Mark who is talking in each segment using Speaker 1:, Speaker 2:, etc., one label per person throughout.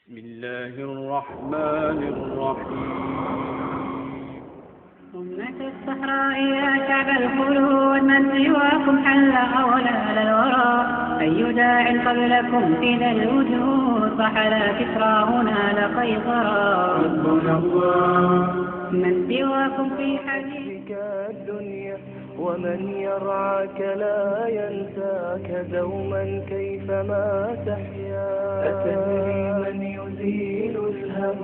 Speaker 1: بسم الله الرحمن الرحيم.
Speaker 2: أمة الصحراء يا شعب الخلود من سواكم حل أولى الورى أي داع قبلكم في ذا الوجود فحلا كسرى هنا لقيصرا ربنا الله من سواكم في حديثك
Speaker 3: الدنيا ومن يرعاك لا ينساك دوما كيفما تحيا أتدري من يزيل الهم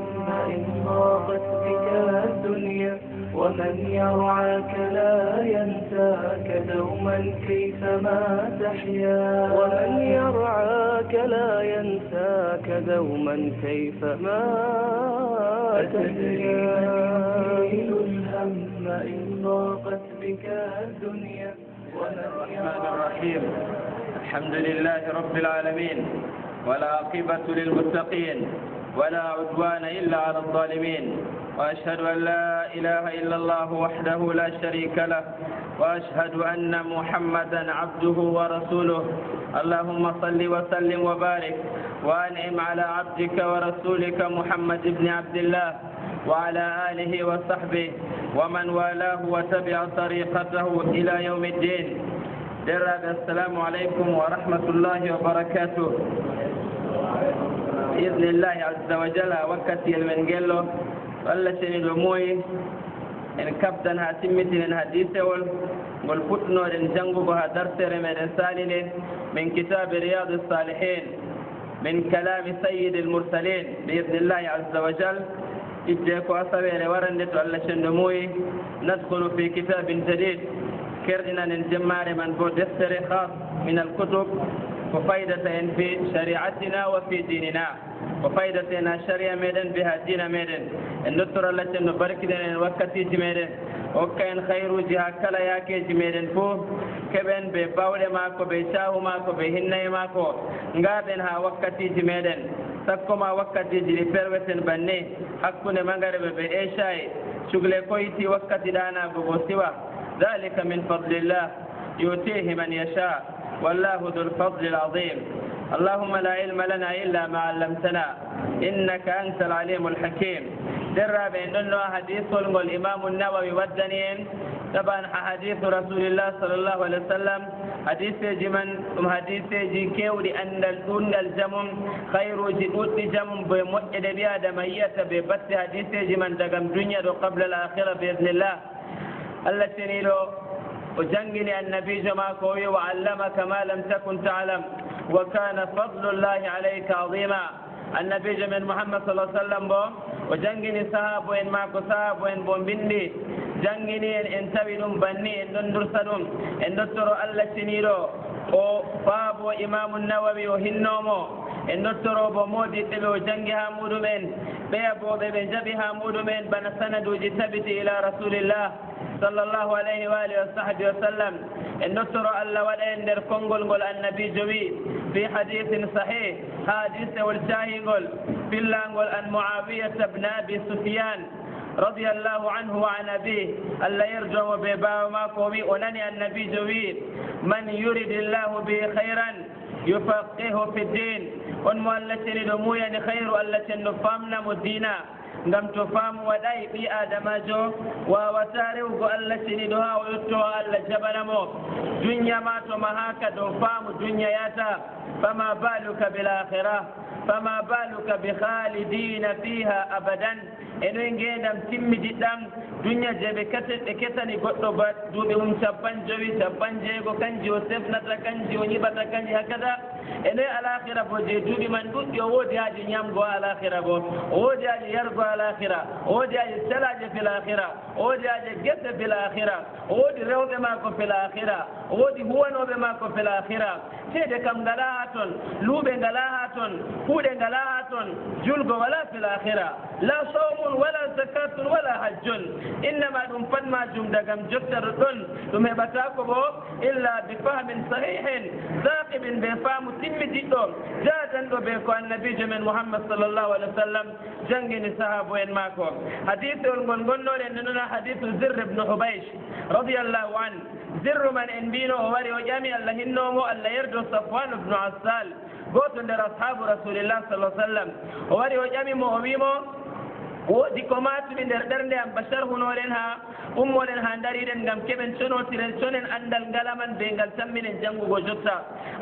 Speaker 3: إن ضاقت بك الدنيا ومن يرعاك لا ينساك دوما كيفما تحيا ومن يرعاك لا ينساك دوما كيفما تحيا أتدري من يزيل الهم إن ضاقت بك الدنيا
Speaker 4: الرحمن الرحيم. الحمد لله رب العالمين ولا عاقبة للمتقين ولا عدوان إلا على الظالمين وأشهد أن لا إله إلا الله وحده لا شريك له وأشهد أن محمدا عبده ورسوله اللهم صل وسلم وبارك وأنعم على عبدك ورسولك محمد بن عبد الله وعلى آله وصحبه ومن والاه وتبع طريقته إلى يوم الدين. درب السلام عليكم ورحمة الله وبركاته. بإذن الله عز وجل وكتي المنجلو ولا سند موي إن كابتن هاتمتي الحديث والفتنو لنجنبو بها درس رمضان سالين من كتاب رياض الصالحين من كلام سيد المرسلين بإذن الله عز وجل. إجاكو أصبر ورندت ولا شندموي ندخل في كتاب جديد كردنا نجمع من بودستر خاص من الكتب وفائدة في شريعتنا وفي ديننا وفائدتنا شريعة ميدن بها دين ميدن النطر التي نبارك لنا وقتي جميدن وكاين خير جهة كلا ياكي جميدن فو كبن بباول ماكو بيشاو ماكو بهنة ماكو نغابنها وقتي جميدن سكما وقتي جلي بروتن بني حقنا مغرب بإيشاي شغل كويتي وقتي دانا بغوسوا ذلك من فضل الله يؤتيه من يشاء والله ذو الفضل العظيم. اللهم لا علم لنا إلا ما علمتنا إنك أنت العليم الحكيم. درى بأنه حديث الإمام النووي والدنين طبعا حديث رسول الله صلى الله عليه وسلم حديث جمن حديث جي كيوري أن الجمم خير جدود جمم بمؤد بها دمية ببت حديث جمن دقم دنيا قبل الآخرة بإذن الله. التي نيلو وجنجني النبي جماكوي وعلمك ما لم تكن تعلم وكان فضل الله عليك عظيما. النبي جمن محمد صلى الله عليه وسلم بو وجنجني صحاب وين ماكو صحاب وين بوم بندي جنجني ان تبينم بني ان درسدم ان دكتور الله تنيرو او بابو امام النووي وهنومو en dottoro bo modi be o jangi ha mudumen be bo be jabi ha mudumen bana sanaduji tabiti ila rasulillah sallallahu alayhi wa alihi wa sahbihi wa sallam en dottoro alla wada en der kongol gol annabi jowi fi hadithin sahih hadith wal jahingol billangol an muawiyah ibn abi sufyan رضي الله عنه وعن أبيه ألا يرجع بباو ما قومي ونني النبي جوي من يريد الله به خيرا يفقهه في الدين ونمؤلتني دمويا خير التي نفهمنا مدينا ngam to faamu waɗay ɓi adamajo wawata rewgo allah seniɗo ha o yettowo allah jaɓanamo dunya ma to ma haka dow faamu dunya yata fama baluka bil akhirah fama baluka bi khalidina fiha abadan enoy ngendam timmidiɗɗam dunya jeɓe ketani goɗɗo ba duuɓi capan jowi capan jeego kanji o sefnata kanji o ñiɓata kanji hakada enoy alakhira bo je duuɓi man ɗuɗɗi o woodi haaji ñamgo alakhira bo o woodi haaji yargo alakhira o woodi haaji selaje fil akhira o woodi haaji gese fil akhira o woodi rewɓe maako fil akhira o woodi huwanoɓe maako fil akhira ceede kam ngala ha toon luuɓe ngala ha toon kuuɗe ngala ha toon julgo wala fil akhira la sawmun wala zakatun wala hajjun innama ɗum pat majum dagam jottata ɗon ɗum heɓata ko bo illa bi fahmin sahihin zaqibin ɓe faamu timmidiɗɗo jadanɗo ɓe ko annabijo men mouhammad sallllahu alih wa sallam jangini sahabo en maako hadith ol ngol gonnoɗen nde noona hadithu zirr ibnu hubaysh radiallahu an zirru man en mbino o wari o ƴami allah hinnomo allah yerdo safwan ibnu assal goto nder ashabu rasulillah sallallahu alaihi wasallam o wari o ƴamimo o wimo woodi ko matumi nder ɓernde am bachar hunoɗen ha ummoɗen ha dariɗen gam keɓen conotiren conen andal ngalaman be ngal tamminen janngugo jotta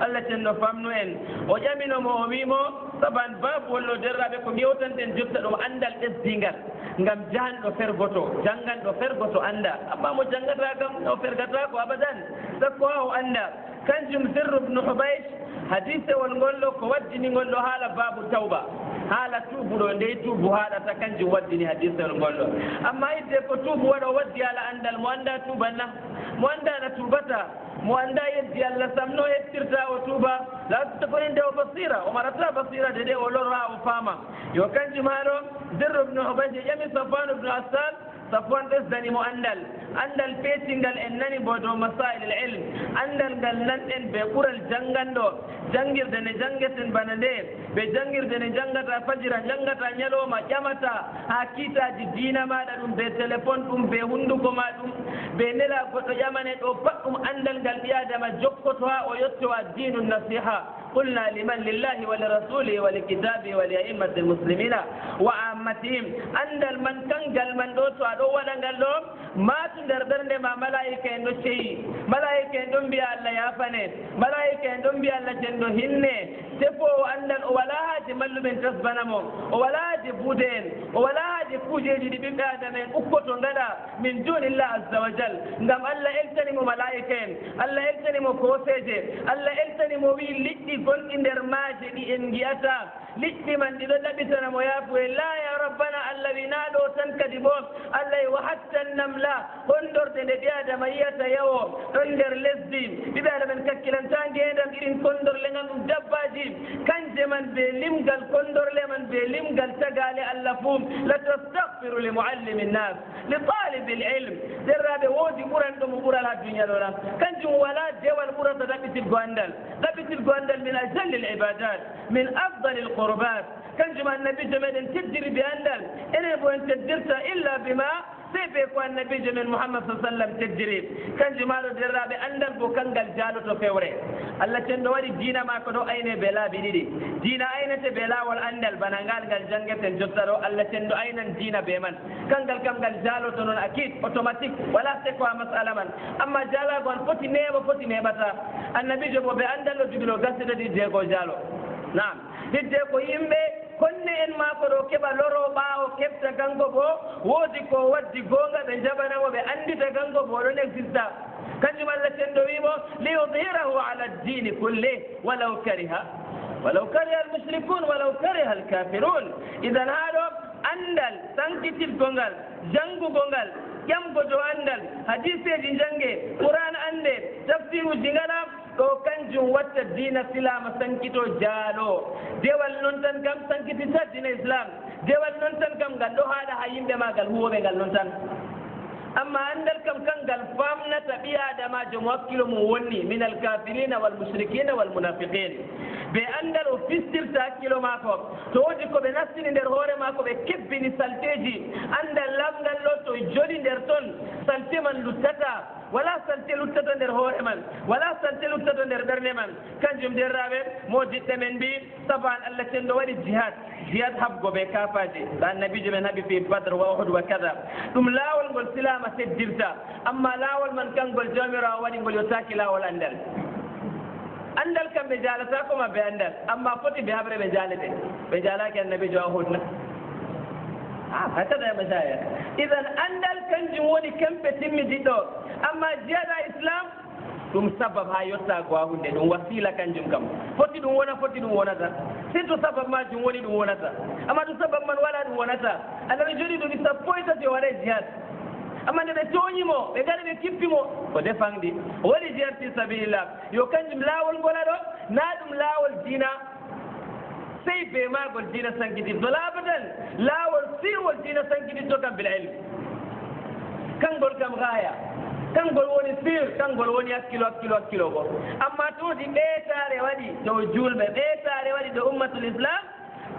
Speaker 4: allah tenno famnu en o ƴaminomo o wimo saban babu wollo derraɓe ko gewtanten jotta ɗo andal ɓesdingal ngam jahanɗo fergoto janganɗo fergoto anda amma mo jangata kam o fergata ko abadan sakko ha o anda kanjum Zirr ibn Hubaysh hadise wol ngollo ko waddini ngollo haala babu tawba haala tuubuɗo nde tuubu haɗata kanjum waddini hadisewol ngolɗo amma idde ko tuubu waɗo waddi ala andal mo anda tuubanna mo andana tuubata mo anda yeddi allah samno hettirta o tuuba latata koni nde o basira o marata basira de o loro ha o faama yo kanjum haɗo Zirr ibn Hubaysh ƴami Safwan ibn Assal Safwan ɓesdanimo andal peetingal en nani bo dow masail al ilm andal ngal nanɗen ɓe ɓural janganɗo jangirde ne jangeten bana nde ɓe jangirde ne jangata fajira jangata ñalowma ƴamata ha kiitaji diina maɗa ɗum ɓe téléphone ɗum ɓe hunduko ma ɗum ɓe nela goɗɗo ƴamane ɗo pat ɗum andal ngal ɓi adama jokkoto ha o yetto a dinu nasiha قلنا لمن لله ولرسوله ولكتابه ولأئمة المسلمين وعامتهم أندل من كنجل من دوتو أدو ودنجل دوم ما تندردرن ما ملائكة اندو شيء ملائكة اندو بيا الله يافنه ملائكة اندو بيا الله جندو هنه تفو أندل ولا هاج ملو من تسبنمو ولا هاج بودين ولا هاج فوجي دي بيبقى آدمين أكبتو غدا من دون الله عز وجل نعم الله إلتنمو ملائكة الله إلتنمو كوسيجي الله إلتنمو ويلي gon inder maaje ɗi en giyata liɗɗi man ɗiɗo ɗaɓitanamo yaafuwe la ya rabbana allah winaɗo tan kadi bo allah wa hatta namla kondorde nde ɓi adama yiyata yawo ɗon nder lesdi ɓiɓe adama en kakkilanta ngendam irin kondorle ngam ɗum dabbaji kanje man be limgal kondorle man be limgal tagale allah fuu la tastahfiru li muallimi nnas li talibi l ilm derraɓe woodi ɓuran ɗo mo ɓural ha duniya ɗona kanjum wala dewal ɓurata ɗaɓɓitirgo andal من أجل العبادات من أفضل القربات كان جمع النبي جمع تدر بأندل إن يبغى أن تدرت إلا بما سيف يكون النبي جمع محمد صلى الله عليه وسلم تدري كان جمع الدرا بأندل بوكان الجالو تفوري الله تندوري دينا ما كدو أين بلا بدي دينا أين تبلا والأندل بنانغال الجنة تنجترو الله تندو أين دينا بمن كان كم الجالو تنون أكيد أوتوماتيك ولا تكوى مسألة من أما جالا قال فتي نيبتا النبي جمع بأندل جبلو قصد di jego jalo naam hidde ko yimɓe konne en maako ɗo keɓa loro ɓaawo keɓta kanko bo woodi ko waddi goonga ɓe jaɓanamo ɓe anndita kanko bo ɗon exista kanjum allah tenɗo wiimo li yudhirahu ala ddini kulle walaw kariha almushrikun walaw kariha alkafirun idan haa ɗo anndal sankititgongal janngugolngal ƴamgo dow anndal hadiseji jannge qur'an annde tafsiruji ngaɗa ɗo kanjum watta dina silama sankito jaalo dewal noon tan kam sankitita dina islam dewal noon tan kam ngal ɗo haɗa ha yimɓe ma ngal huwoɓe ngal noon tan amma andal kam kangal famnata ɓi adamajo mo hakkilo mum wonni min alkafirina walmushrikina walmunafiqin ɓe andal o fistirta hakkilo maako to woodi ko ɓe nastini nder hoore maako ɓe kebbini salteji andal lamgal ɗo to joli nder toon salte man luttata wala salte luttata nder hoore man wala salte luttata nder ɓernde man kanjum derraɓe mo diɗɗe men mbi saban allah tenɗo waɗi jihad habgo ɓe kafaji ɗo annabijo men haaɓi fi badre wa uhud wa kada ɗum laawol ngol silama seddirta amma laawol man kangol jawmirawo waɗi ngol yottaki laawol andal andal kam ɓe jalata koma ɓe andal amma foti ɓe haɓre ɓe jalete ɓe jalaki annabijo uhud na hakada ya mashaya idan andal kanjum woni kempe timmidiɗo amma jiyaɗa islam ɗum sabab ha yettago ha hunde ɗum wasila kanjum kam foti ɗum wonata surtout sabab majum woni ɗum wonata amma ɗum sabab man wala ɗum wonata annaɓe joɗi ɗum sappo e tati o waɗa jihad amma nde ɓe tooñimo ɓe gari ɓe kippimo o defanɗi o waɗi jihad fi sabilillah yo kanjum laawol ngola ɗo na ɗum laawol dina sey be magol dina sankititto laabadan laawol sirwol dina sankititto kam bil ilm kangol kam gaaya kangol woni sir kangol woni hakkilo go amma toodi ɓeetare waɗi dow julɓe ɓeetare waɗi dow ummatul islam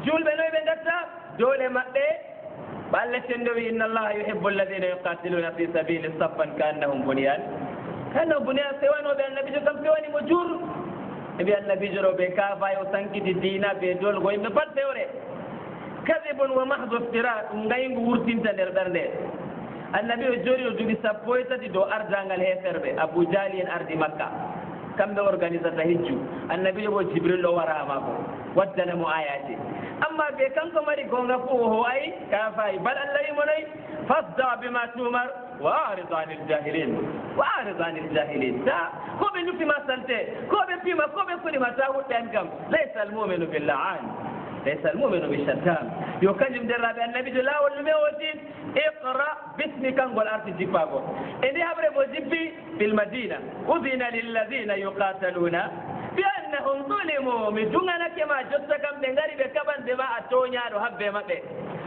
Speaker 4: julɓe noy ɓe gatta dole maɓɓe Allah tendo wi inna allaha yuhibbu alladhina yuqatiluna fi sabili saffan ka'annahum bunyan sewanoɓe annabijo kam pewani mo jur ebi annabi joro be ka fayo sankiti dina be dol go yimɓe pat fewre kadibun wa mahdu iftira ɗum ngaygu wurtinta nder ɓernde annabi o jori o duuɓi 17 dow ardangal heferɓe abou jali en ardi makka kamɓe organisata hijju annabi jo bo jibril o warama ko waddana mo ayaji amma ɓe kanko mari gonga fo o ay ka fayi bal allah wimonoy fasda bima tumar wa arid anil jahilin wa arid anil jahilin ta koɓe nufima salte koɓe pima koɓe konima ta wuɗɗe an kam laysa almuminu billaan laysa almuminu bishattam yo kanjum derraɓe annabi jo lawol ɗume woti iqra bismi kangol arti jippago e ndi haɓre mo jippi bil madina udina lilladina yuqataluna bi annahum zulimu mi dunganakema jotta kam ɓe ngari ɓe kaɓandema a toñaɗo habbe maɓɓe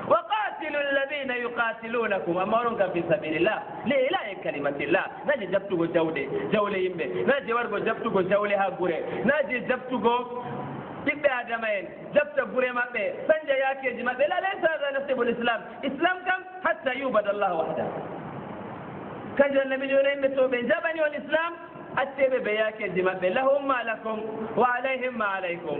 Speaker 4: wa qatilu alladina yuqatilunakum amma onon kam fi sabilillah li ilahi kalimatillah naji jabtugo jawle yimɓe naji wargo jabtugo jawle ha gure naji jabtugo ɓiɓɓe adama en jabta gure maɓɓe sanja yakeji maɓɓe la laysa hada nasibul islam islam kam hatta yubada allah wahda kanjum annabi joni yimɓe to ɓe jaɓani on islam atteɓe ɓe yakeji maɓɓe lahum ma lakum wa alayhim ma alaykum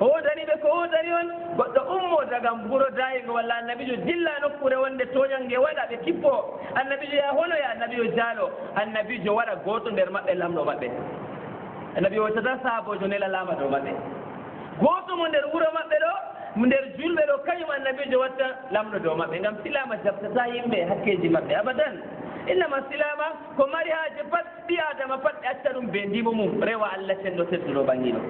Speaker 4: hoodani ɓe ko hoodani on goɗɗo ummo daga guro dayigo walla annabijo dilla nokkure wonde toñange waɗa ɓe kippo annabijo ya honoya annabijo jaalo annabijo waɗa goto nder maɓɓe lamɗo maɓɓe annabi wottata sahabojo nela lama dow maɓɓe goto mo nder wuuro maɓɓe ɗo mo nder julɓe ɗo kañum annabijo watta lamɗo dow maɓɓe ngam silama jabtata yimɓe hakkeji maɓɓe abadan innama silama ko mari haaje pat ɓi adama pat ɓe acca ɗum ɓe ndimo mum rewa allah cenɗo tedduɗo ɓangino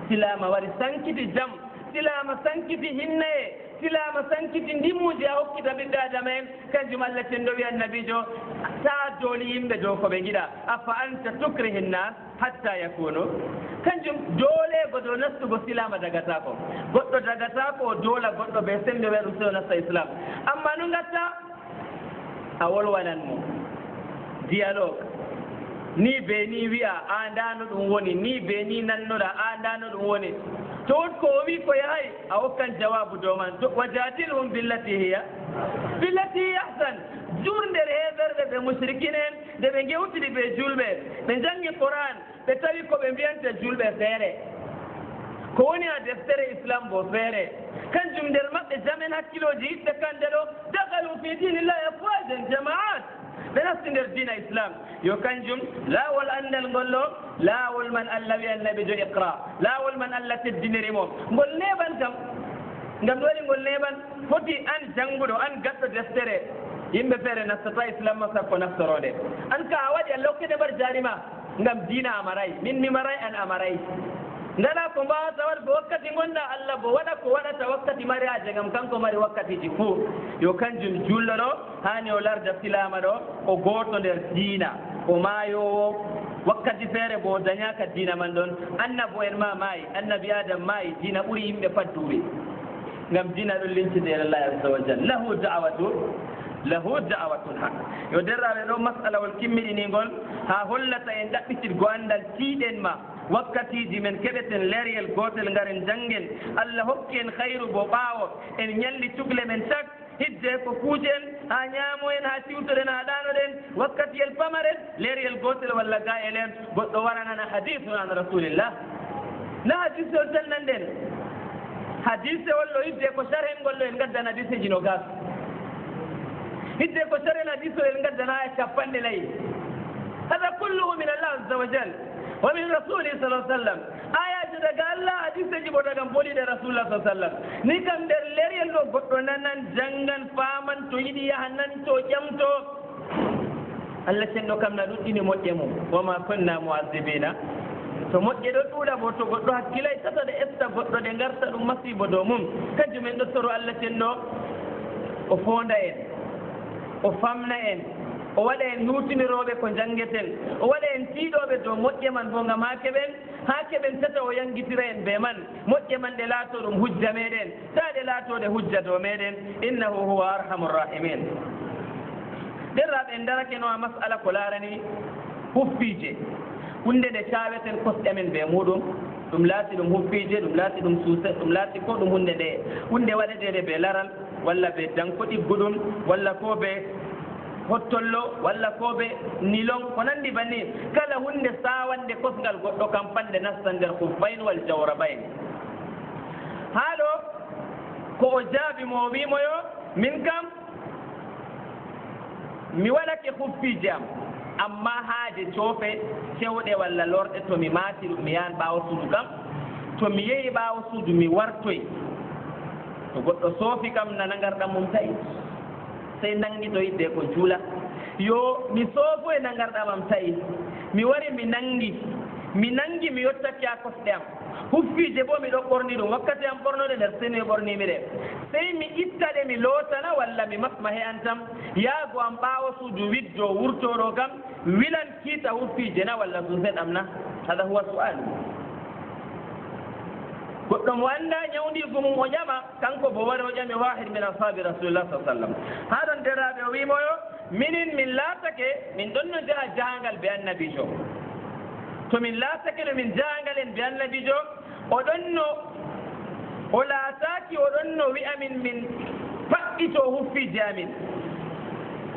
Speaker 4: silama wari sankiti jam silama sankiti hinnaye silama sankiti ndimuji a hokkita ɓiɓɓe adama en kanjum allah cenɗo wi annabijo ta dooli yimɓe dow ko ɓe giɗa afa anta tukrihi nnas hatta yakunu kanjum doolego dow nastugo silama dagata ko goɗɗo dagata ko o doola goɗɗo ɓe sembe ɓe ɗum sewo nasta islam amma no gatta a wolwanan mo dialogue ni be ni wi'a a ndano ɗum woni ni be ni nannoɗa a ndano ɗum woni to won ko o wi ko yahay a hokkan jawabu dow man wajadilhum billati hiya ahsan jurde heɓerɓe ɓe mushrikine en nde ɓe gewtiri ɓe julɓe ɓe jangi qouran ɓe tawi ko ɓe mbiyante julɓe feere ko woni ha deftere islam bo feere kanjum nder maɓɓe jamen hakkiloji yiɗɓe kande ɗo dakalu fi dinillahi afwajan jama'at ɓe nasti nder dina islam yo kanjum laawol andal ngol ɗo laawol man allah wi annabijo iqra laawol man allah teddinirimo ngol neɓan kam ngam ɗo waɗi ngol neɓan foti an jannguɗo an gaɗɗo deftere yimɓe feere nastata islam ma sakko naftorode an ka a waɗi allah hokkede mbar jarima ngam dina amaray min mi maray an amaray ngala ko mbawata waɗ ko wakkati gonɗa allah bo waɗa ko waɗata wakkati mari haje ngam kanko mari wakkatiji fuu yo kanjum julɗo ɗo hani o larda silama ɗo o goto nder diina o maayowo wakkati feere bo o dañaka diina man ɗon annabo en ma maayi annabi adam maayi diina ɓuuri yimɓe pat duuɓi ngam diina ɗon lincide allah azza wa jal lahu da'watul haq yo derraɓe ɗo masalawol kimmiɗinigol ha hollata en ɗaɓɓitirgo andal tiiɗen ma wakkatiji men keɓeten leryel gotel ngaren janggen allah hokki en hayru bo ɓaawo en ñalli cugle men tak hidde ko kuuje en ha ñaamo en ha siwtoɗen ha ɗanoɗen wakkatiyel pamarel leryel gotel walla ga elen goɗɗo waranana hadisu an rasulillah na hadisewol tan nanɗen hadisewol ɗo hidde ko sarhengol ɗo en gaddan hadiseji no gas hidde ko saren hadiso en gaddana e 40 hada kulluhu min allah azza wa jal wa min rasuli sallallahu alaihi wasallam ayaji daga allah hadiseji bo daga boliɗe rasulullah sallallahu alaihi wasallam ni kam nder leryel ɗo goɗɗo nanan jangan faman to yiɗi yaha nan to ƴamto allah cenɗo kam na ɗuɗɗini moƴƴe mum wama kunna mu'azzibina to moƴƴe ɗo ɗuuɗa bo to goɗɗo hakkilay tata ɗe esta goɗɗo ɗe garta ɗum masibo dow mum kanjum en ɗo soro allah cenɗo o fonda en o famna en o waɗa en hutinirooɓe ko janngeten o waɗa en tiiɗooɓe dow moƴƴe man bo ngam haa keɓen tata o yanngitira en be man moƴƴe man ɗe laato ɗum hujja meɗen taa ɗe laatooɗe hujja dow meɗen innahu huwa arhamu rrahimin derraɓe en darake no a masala ko laarani huffiije hunde nde caaweten kosɗe men be muɗum ɗum laati ɗum huffiije ɗum laati ɗum suuse ɗum laati ko ɗum hunde nde hunde waɗeteede be laral walla be danko ɗigguɗum walla ko be hottollo walla koɓe nilon ko nandi banni kala hunde sawande kosngal goɗɗo kam fande nasta nder huffayn wal jawrabayn haɗo ko o jaabi mo wimoyo min kam mi waɗake huffiji am amma haaje coofe cewɗe walla lorɗe to mi maati ɗum mi yahan ɓaawo suudu kam to mi yehi ɓaawo suudu mi wartoy to goɗɗo soofi kam nana ngarɗam mum tawi sey nanngito yidde ko juula yo mi soofo e nangarɗam am tawi mi wari mi nangi mi yottake a kosɗe am huffiije bo miɗo ɓorni ɗum wakkati am ɓornode nder seni ɓornimi ɗe sey mi itta ɗe mi lootana walla mi masma he an tam yaago am ɓaawo suudu widdo wurtoɗo kam wilan kiita huffiije na walla suuset am na hada huwa su'alu goɗɗo mo annda ñawdigu mum o ƴama kanko bo wari o ƴami wahid min ashabi rasulillah sa sallam ha ɗon deraɓe o wimoyo minin min laatake min ɗon no jaha jahangal be annabijo to min laatake no min jahangal en be annabijo oɗon no o laataki oɗon no wi'amin min faɗɗito huffiiji amin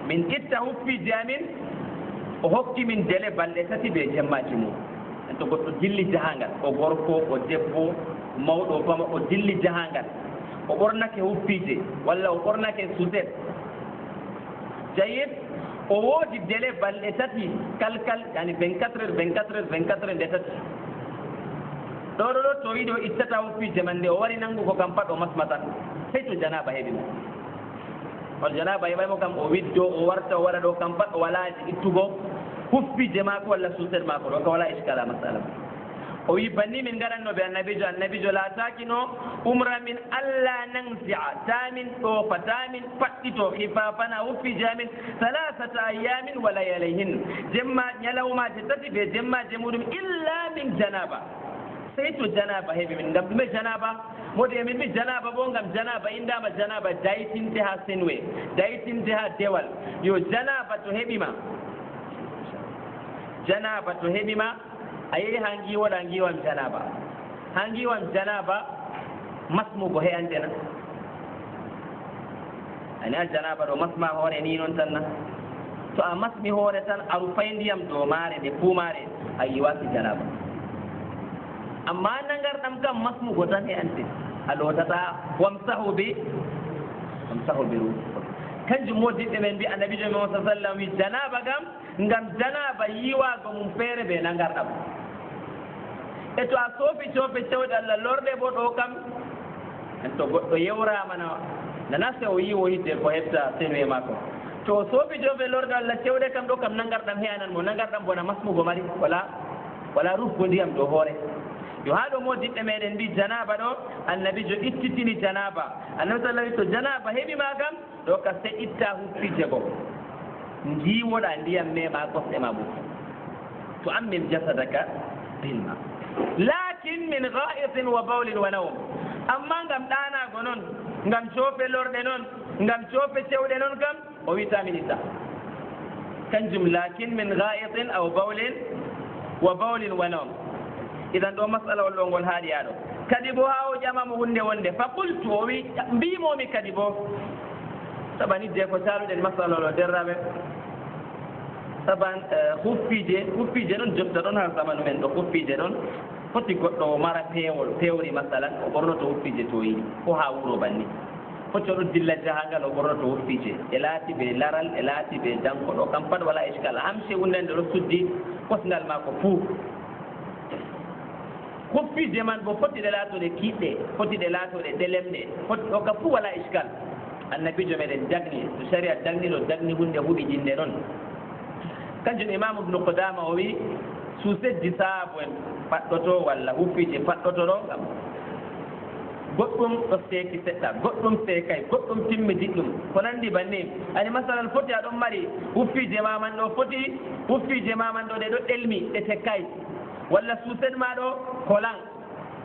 Speaker 4: min itta huffiiji amin o hokki min dele balɗe tati be jemmaji mum en to goɗɗo dilli jahangal o gorko o debbo mawɗo o fama o dilli jahangal o ɓornake huffiije walla o ɓornake suset jayid o woodi délai balɗe tati kalkal yani 24 heures nde tati ɗo to yiɗi o ittata huffiije man nde o wari nanngu ko kam pat o masmatan sey to janaba heɓi mo on janaba heɓaymo kam o widdo o warta o waɗa ɗo kam pat o walaaji ittugo huffiije maako walla suset maako ɗo ka wala iskala masala o wi banni min garanno ɓe annabijo laatakino umra min allah nansia tamin ɗoofa tamin faɗɗito hifafana huffiije amin 3 ayamin wa layalayhin jemma ñalawmaje tati ɓe jemmaje muɗum illa min janaba sey to janaba heeɓi min ngam ɗume janaba modi emin mi janaba bo ngam janaba indama janaba daytinte ha senwe daytinte ha dewal yo janaba to heɓima a yehi ha ngiwoɗa ngiwam janaba masmugo heyantena ani a janaba ɗo masma hoore ni noon tan na to a masmi hoore tan a rufay ndiyam dow maare nde puumare a yiwaki janaba amma nangarɗam kam masmugo tan heyante a lootata wamsahu bi ruusikum kanjum moddiɓɓe men mbi annabijo men sa sallam wi janaba kam ngam janaba yiwago mum feere ɓe nangarɗam e to a soofi coofe cewɗe allah lorɗe bo ɗo kam en to goɗɗo yewrama nana se o yiwo hidde ko heɓta senwe makko to o soofi coofe lorɗe allah cewɗe kam ɗo kam nangarɗam heyanan mo nangarɗam bona masmugo mari wala rufgo ndiyam dow hoore yo haa ɗo moddiɓɓe meɗen mbi janaba ɗo annabijo ittitini janaba annabi sallah wi to janaba heɓima kam ɗo ka se itta huffiije go jiwoɗa ndiyam mema kosɗe ma ɓu to ammim jasadaka bilma lakin min gha'itin wa bawlin wa nawm amma ngam ɗanago noon ngam coofe lorɗe noon ngam coofe cewɗe noon kam o witamin itta kanjum lakin min gha'itin aw bawlin wa nawm idan ɗo masala wol ɗo ngol haaɗiyaɗo kadi bo ha o ƴamamo hunde wonde fa qultu o wi mbimomi kadi bo saɓanidde ko caluɗen masala o derraɓe saban huffiije noon jotta ɗon ha zamanu men ɗo huffiije ɗon foti goɗɗo o mara pewri masalan o ɓornoto huffiije to yiɗi ko ha wuro banni foti oɗo dilla jahangal o ɓornoto huffiije e laati ɓe laral e laati ɓe danko ɗo kam pat wala iskal hamse wundende ɗo suddi kosngal ma ko fuu huffiije man bo foti ɗe laatoɗe kiiɗɗe foti ɗe laatoɗe ɗelemɗe foti ɗo ka fuu wala iskal annabijo meɗen dagni to saria dagniɗo dagni hunde huuɗi ƴinde noon kanjum imam ibnu qudama o wi suuseddi saabu en faɗɗoto walla huffiije faɗɗoto ɗo kam goɗɗum ɗo seeki seɗɗa goɗɗum seekay goɗɗum timmi diɗɗum ko nanndi banni ani masalan foti aɗon mari huffiije maman ɗo foti huffiije maman ɗo ɗe ɗo ɗelmi ɗe tekkay walla suused ma ɗo kolan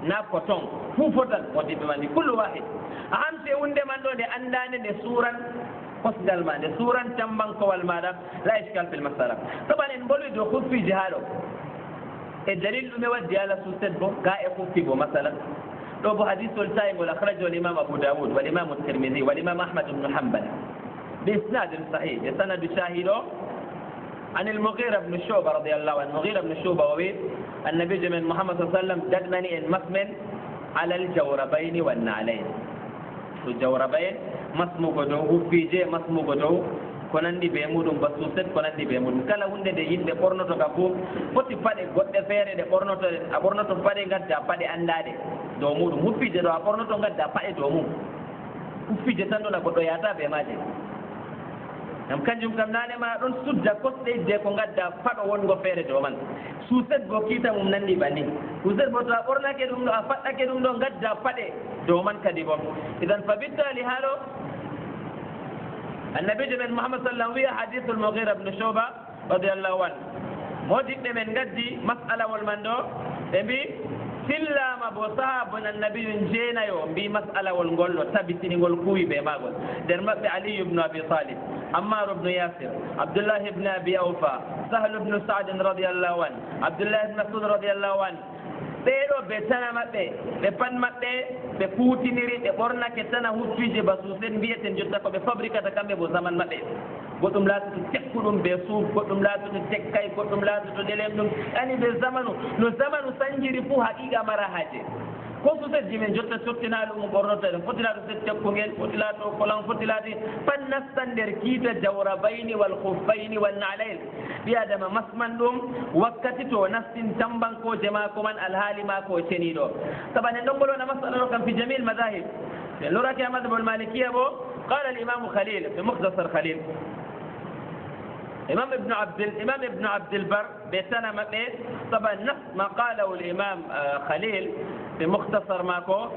Speaker 4: na coton fuu fotan moddiɓe man ni kullu wahid a hamse hunde man ɗo nde anndande nde suuran kosgal ma nde suuran tambankowal maɗa la iskal fil masala saban en mbolwi dow huffiije haa ɗo e dalil ɗume waddi ala suused bo ga e huffi bo masalan ɗo bo hadisol tayngol akhrajahu l imam abou daoud wal imam tirmidi wal imam ahmad ibnu hambal بإسناد صحيح سند شاهده عن المغيرة بن شعبة رضي الله عنه. المغيرة بن شعبة وبيت النبي من محمد صلى الله عليه وسلم ددمني إن مسمن على الجوربين والنعلين. الجوربين مسمو قدوه في جي مسمو قدوه konandi be mudum basuset konandi be mudum kala hunde de yimbe bornoto ka fu foti pade godde feere de bornoto a bornoto pade gadda pade andade do mudum huffije do a bornoto gadda pade do mum huffije tan do na goddo yata be maje nam kanjum kam nane ma don sudda kosde de ko gadda fado wongo feere do man suset go kita mum nandi bani suset bo to a bornake dum do a faddake dum do gadda pade do man kadi bom idan fabittali halo النبي من محمد صلى الله عليه وسلم حديث المغيرة بن شعبة رضي الله عنه مودك من قدي مسألة والمندو بي سلا ما بوصاب النبي جينا يوم بي مسألة والنقول تبتني نقول كوي بماغل درمت علي بن أبي طالب عمار بن ياسر عبد الله بن أبي أوفى سهل بن سعد رضي الله عنه عبد الله بن مسعود رضي الله عنه ɓeeɗo ɓe tana maɓɓe ɓe pan maɓɓe ɓe kuutiniri ɓe ɓornake tana huffije basusen mbiyeten jotta ko ɓe fabricata kamɓe bo zaman maɓɓe goɗɗum laatoto tekkuɗum ɓe suuf goɗɗum laatoto tekkay goɗɗum laatoto ɗelem ɗum ani ɓe zamanu no zamanu sanjiri fuu haqiqa mara haaje ko susetji men jotta sottinaɗo ɗum ɓornoto ɗen fotilato set tekkungel fotilato kolan fotilati pat nastan nder kiita jawrabayni wal khufbayni wal nalail ɓi adama masman ɗum wakkati to nastin tambankoje mako man alhaali mako ceniɗo saɓa en ɗongolona masala ɗo kam fi jamil madahib ɓe lorake a madhabul malikiya bo qala al imamu khalil fi mukhtasar khalil إمام ابن عبد البر بيتنا مبئ طبعا نفس ما قاله الإمام خليل في مختصر ماكو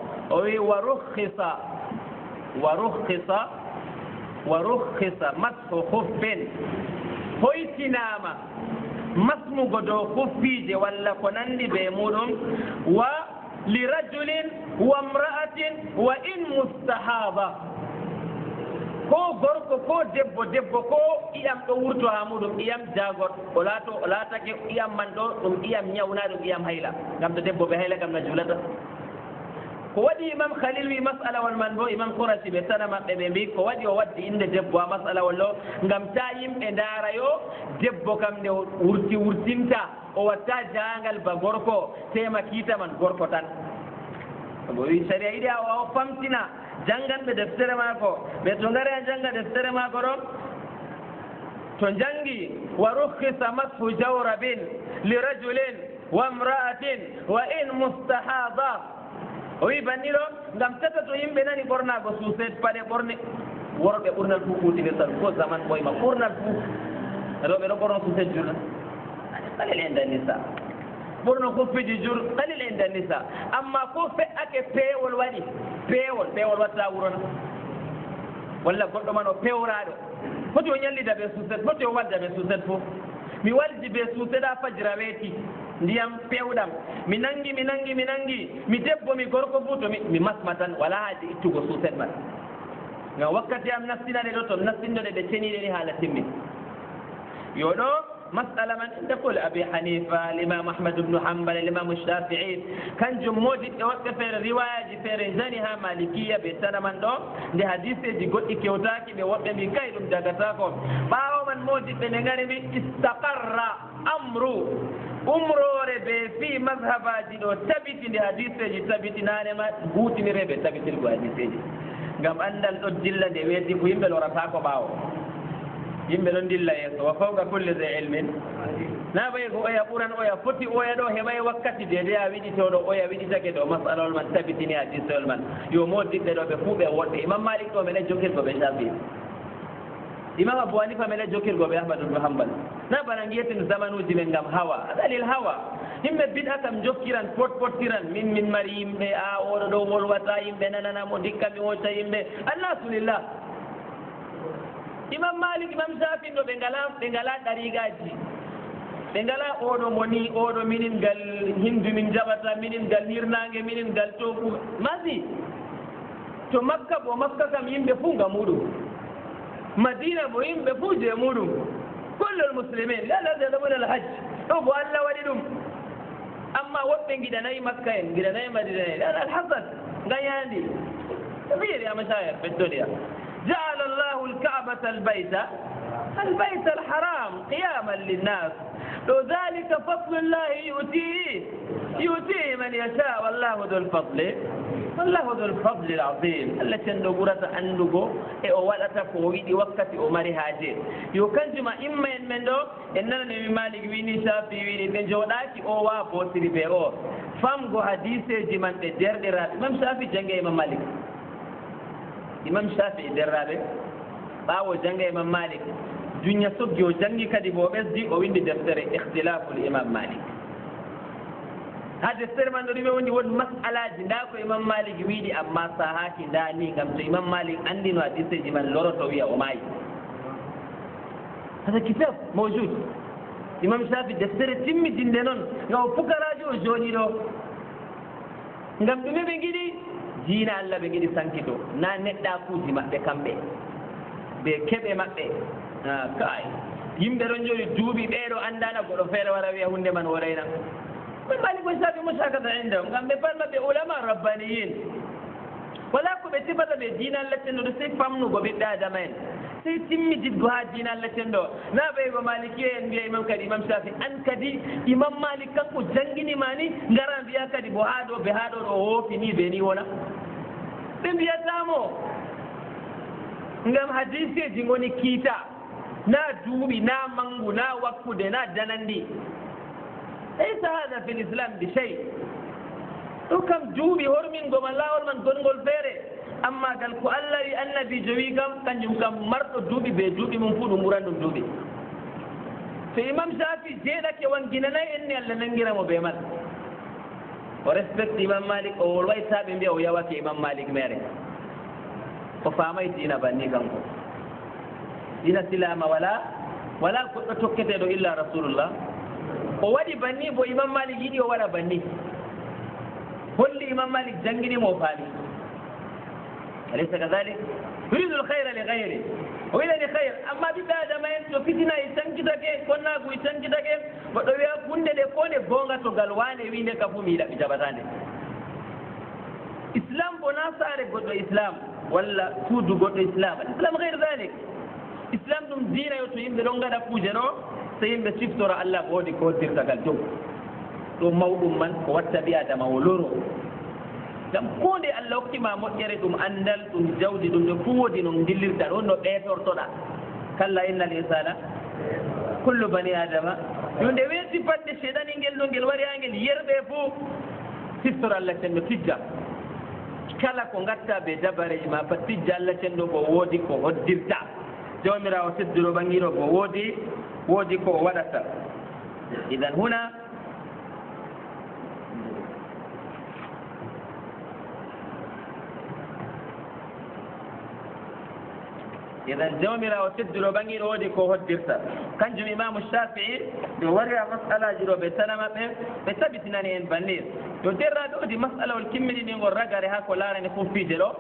Speaker 4: ورخص مسح خف هويتناما مسح قدو خفيج ولا كنندي بيمودم ولرجل وامرأة وإن مستحاضة ko gorko ko debbo ko iyam ɗo wurto ha muɗum iyam jagor o laatake iyam man ɗo ɗum iyam ñawna ɗum iyam hayla ngam to debbo ɓe hayla kam na julata ko waɗi imam khalil wi masala wal man bo imam kourasi ɓe sana maɓɓe ɓe mbi ko waɗi o waddi inde debbo ha masala wal ɗo ngam ta yimɓe ndaara yo debbo kam nde wurtinta o watta jangal ba gorko tema kiita man gorko tan bo wi saria yiɗi o famtina janganɓe deftere maako ɓe to ngari a janga deftere maako ɗon to jangi wa rukhisa mashu jawrabin li rajulin wa imra'atin wa in mustahada o wi banni ɗo ngam tata to yimɓe nani ɓornago suuset paɗe ɓorne worɓe ɓurnal fuu kuutide tan ko zaman ɓoyma ɓurnal fuu rewɓe ɗo ɓorno suuset jurna qalil inda nisa ɓurno huffiji jur qalil inda nisa amma ko fe'ake peewol waɗi peewol watta wurona walla goɗɗo man o pewraɗo foti o ñallida ɓe suuset foti o walda ɓe suuset fof mi waldi ɓe suuseɗa fajira weeti ndiyam pewɗam mi nangi mi debbo mi gorko fuu to mi masma tan wala haaji ittugo suuset man ngam wakkati am nastinade ɗo to nastindoɗe ɗe ceniɗe ni haala timmi yo ɗo مسألة من تقول أبي حنيفة الإمام أحمد بن حنبل الإمام الشافعي كان جمودي توقف في الرواية في رجانها مالكية بسنة من دو دي حديثة دي قد إكيوتاكي بوقت من كايلم داكتاكم باو من موجد بنغاني استقر أمرو ربي في مذهب جدو تبتي دي حديثة دي تبتي نانما قوتي ربي تبتي الحديثة دي قام أندل أجل دي ويتي كوين بلورتاكو باو yimɓe ɗon dilla yeeso wa fawqa kulle de ilmin na ɓayi ko oya ɓuran oya foti oya ɗo heɓay wakkati dede a wiɗitoɗo oya wiɗitake ɗo masalol man tabitini hadisol man yo moddiɓɓe ɗo ɓe fuu ɓe woɗɗe imam malik ɗo meɗen jokkirgo ɓe shafi imam abou hanifa meɗen jokkirgo ɓe ahmadu bnu hambal na bana giyetin zamanuji men ngam hawa aɗalil hawa yimɓe biɗa kam jokkiran pottiran min mari yimɓe a oɗo ɗo wolwata yimɓe nananamo dikka mi wocca yimɓe annasulillah imam malik imam shafi ɗo ɓe ngala ɗarigaji ɓe ngala oɗo moni oɗo minin gal hindu min jaɓata minin gal hirnange minin gal tofu masi to makka kam yimɓe fuu nga muɗum madina bo yimɓe fuu je muɗum kullul muslimin la lazadamuna alhajj ɗo bo allah waɗi ɗum amma woɓɓe giɗanayi makka en giɗanayi madina en ala alhasan gayandi fiiri amashayar ɓeddoniya جعل الله الكعبة البيت الحرام قياما للناس ذلك فضل الله يؤتيه من يشاء والله ذو الفضل العظيم التي ندغورة أندغو ولا تفوي وقت عمر هاجر يكنجما إما من دو إننا نبي مالك ويني شافي ويني نجوداكي أو وابوسري بيو فام غو حديث جمان دردرات إمام شافي جنگي إمام مالك إمام شافي درابي باو جنگي إمام مالك دنيا سبجو جنگي كدي بوبسدي أو ويندي دفتر اختلاف الإمام مالك هذا السر من نريد وني ود مسألة جنداكو إمام مالك ويدي أما صحاكي داني كم إمام مالك عندي نوادي سجمان لورو تويا وماي هذا كتاب موجود إمام شافعي دفتر تيمي جندنون نو فكرة جوني لو ngam dume be ngidi diina Allah be ngidi sankito na nedda kuji mabbe kambe be kebe mabbe kai yimbe ron jori duubi beedo andana godo fere wara wiya hunde man warayna من مالك وشافعي مشاكسة عندهم قام بفرما بعلماء ربانيين ولا كبتبت بدين التي نرسي فمنو ببدا دمين سيتم جدها دين التي ندو نابي ومالكيين بيا إمام كدي إمام شافعي أن كدي إمام مالك كنكو جنجني ماني نغران بيا كدي بهادو روحو فيني بيني ونا بين بيا تامو ngam hadisi jingoni kita na dubi na mangu na wakude na danandi ليس هذا في الإسلام بشيء وكم جوبي هرمين قم الله ورمن قنقل فيري أما قال كألري أن في جويكم كان يمكن مرت جوبي بجوبي من فود مران جوبي في إمام شافعي جيدك وانجننا إني ألا ننجر مبيمن ورسبكت إمام مالك أولوي سابين بيه ويواك إمام مالك ميري وفامي دينا بني كنكو دينا سلام ولا كنت تكتدو إلا رسول الله وودي بني بو إمام مالك يدي ولا بني كل إمام مالك جنجني موفاني أليس كذلك؟ يريد الخير لغيره وإذا خير أما بدا ما ينتو فتنا يسنجدك كنا كو يسنجدك ودويا كنde de kone gonga to galwane winde kafumi da bijabatande إسلام بناصر قدو إسلام ولا تودو قدو إسلام الإسلام غير ذلك إسلام دم دينا يتوين دلونغا دا فوجنو سيم بسيفتورا الله بودي كودير تاكالتو تو موضوع من واتبيا دا مولورو دم كودي الله وقت ما مؤجر دم أندل دم جودي دم فودي دم دلير دارون نو بيتور تودا كلا إن الإنسان كل بني آدم يوندي وين صفات الشيطان إنجل نونجل وري أنجل يربي فو سيفتورا الله تنو تجا kala ko gatta be dabare ma fatti jalla cendo ko wodi ko hoddirta jomira o sedduro bangiro ko wodi ko wadata idan huna إذا جومر وسدر بنير ودي كوهدرتا كان جم إمام الشافعي بورع مسألة جرو بسلامة بثبتنا نين بنير يدير رادو دي مسألة والكمل نين ورقة رها كلارا نكون في جلو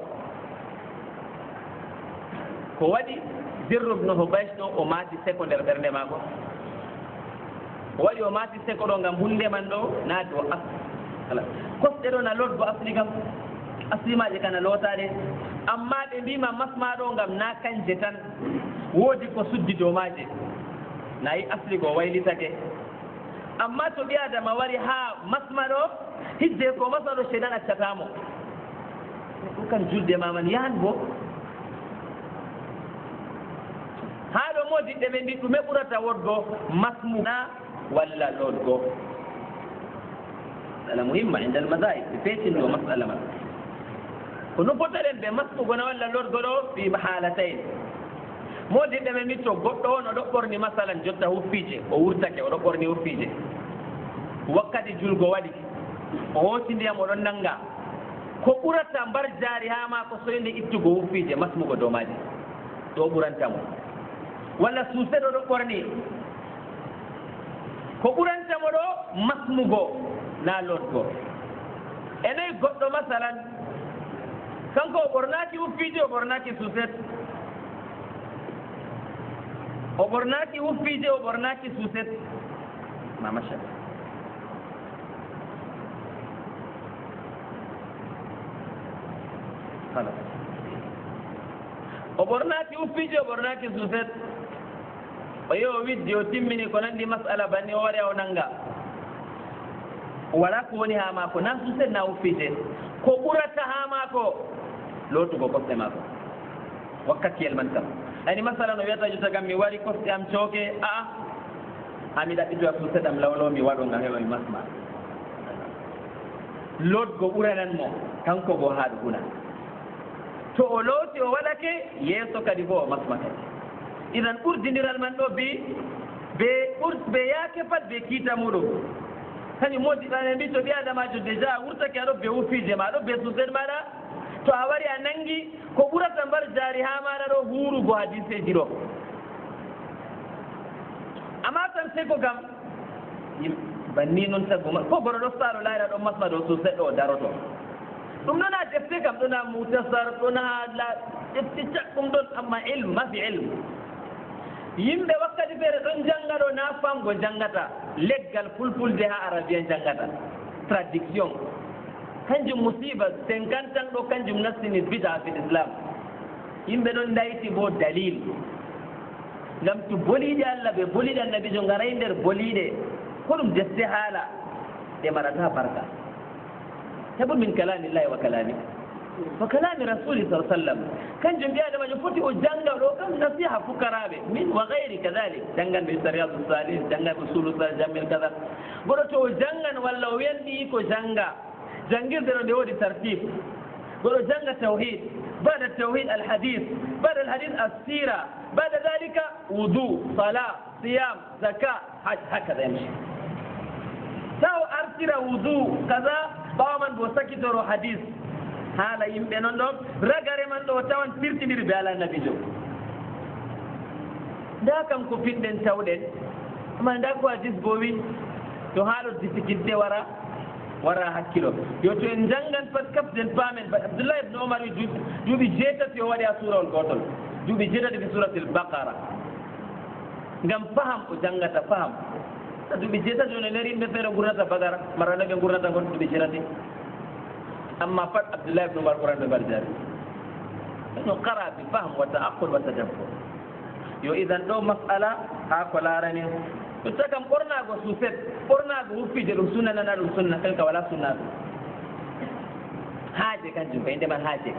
Speaker 4: كودي زر بن هباشتو وماتي سيكوندر برني ماكو ودي وماتي سيكوندر ngam hunde man do naati o asala kosde do na lord bo asli gam asli ma je kana lotade amma ɓe mbima masmaɗo ngam na kanje tan woodi ko suddi dow maje nayi asli go waylitake amma to ɓi adama wari ha masmaɗo hidde ko masaɗo seeɗan accatamo ɗum kan julde maman yahan bo ha ɗo modiɓɓe ɓe mbi ɗume ɓurata wodgo masmuna walla lodgo masala muhimma inde almadahib ɓe feetinɗo masala man kono potaren ɓe maskugono walla lorgoɗo fi halatayn modiɓɓe men mitto goɗɗo on oɗo ɓorni masalan jotta huffije o wurtake oɗo ɓorni huffije wakkati julgo waɗi o hoosi ndiyam oɗon nanga ko ɓurata mbar jaari ha ma ko soyde ittugo huffije masmugo dow maji ɗo ɓurantamo walla suuseɗo ɗo ɓorni ko ɓurantamo ɗo masmugo na lotgo enoyi goɗɗo masalan kanko o ɓornaki huffije o ɓornaki suset o ɓornaki huffije o ɓornaki suset mamacha o ɓornaki uffiji o ɓornaki suset o yehi o widdi o timmini ko nandi masala banni o waɗa o nanga wala ko woni ha maako na suset na uffije ko ɓurata ha maako lootugo kosɗe maako wakkatiyel man kam ani masala no wiyata jotta kam mi wari kosɗe am cooke ami ɗaɓɓitoya suset am lawlo mi waɗo ngam heɓa mi masma lotgo ɓuranan mo kanko bo haɗo huna to o looti o waɗake yeeso kadi bo o masma kadi idan ɓurdiniral man ɗo ɓe yaake pat ɓe kiita muɗum kañum moƴƴiɗane mbi to ɓi adamajo déjà a wurtake aɗo ɓe uffije ma aɗo ɓe suset maɗa to a wari a nangi ko ɓurata mbar jaari ha maɗa ɗo huurugo hadiseji ɗo amma tan sey ko gam banni noon tagguma ko goɗo ɗo saaro layra ɗo masma ɗo suset ɗo o daroto ɗum ɗon ha defte kam ɗon ha mutasar ɗon ha defte caɗɗum ɗon amma ilme mafi ilme yimɓe wakkati feere ɗon jannga ɗo na famgo janngata leggal fulfulde ha arabien janngata traduction kanjum musiba 50 ans ɗo kanjum nastini bida fil islam yimɓe ɗon dayti bo dalil ngam to boliɗe allah ɓe boliɗe annabijo ngaray nder boliɗe ko ɗum defte haala ɗe marata barka heɓu min kalamillahi wa kalami wa kalami rasuli sa sallam kanjum mbiya adamajo foti o janga ɗo kam nasiha fukaraɓe min wa gayri kadalik janganɓe sariatu salih janganɓe usulu sa jammel kada goɗo to o jangan walla o wiyanɗi ko janga jangirde ɗo nde woodi tartib goɗo janga tawhid bada tawhid alhadith bada alhadith assira bada dalika wudu salah siyam zaka haj hakada yamshi taw artira wudu kaza ɓawaman bo sakitoro hadith haala yimɓe noon ɗon ragare man ɗo tawan firtidiri be ala nabijo nda kam ko finɗen tawɗen ama nda ko hadis bo wi to haalo difficulté wara hakkilo yo to en janngan pat kafden paamen abdoullah ibne omar wi duuɓi jeetati o waɗi a suurawol gotol duuɓi jeetati fi suratil baqara ngam faham o janngata faham duuɓi jeetati one nder yimɓe feere gurnata bagara marano ɓe gurnata gon duuɓi jeetati amma pat abdoullah ibne omar ɓuranɓe mbar jaari no qara bi fahm wa ta'aqqul wa tadabbur yo idan ɗo masala ha ko laarani to tagam ɓornago suset ɓornago huffije ɗum sunna nana ɗum sunna kanka wala sunna haaje kanjum kay ndeman haaje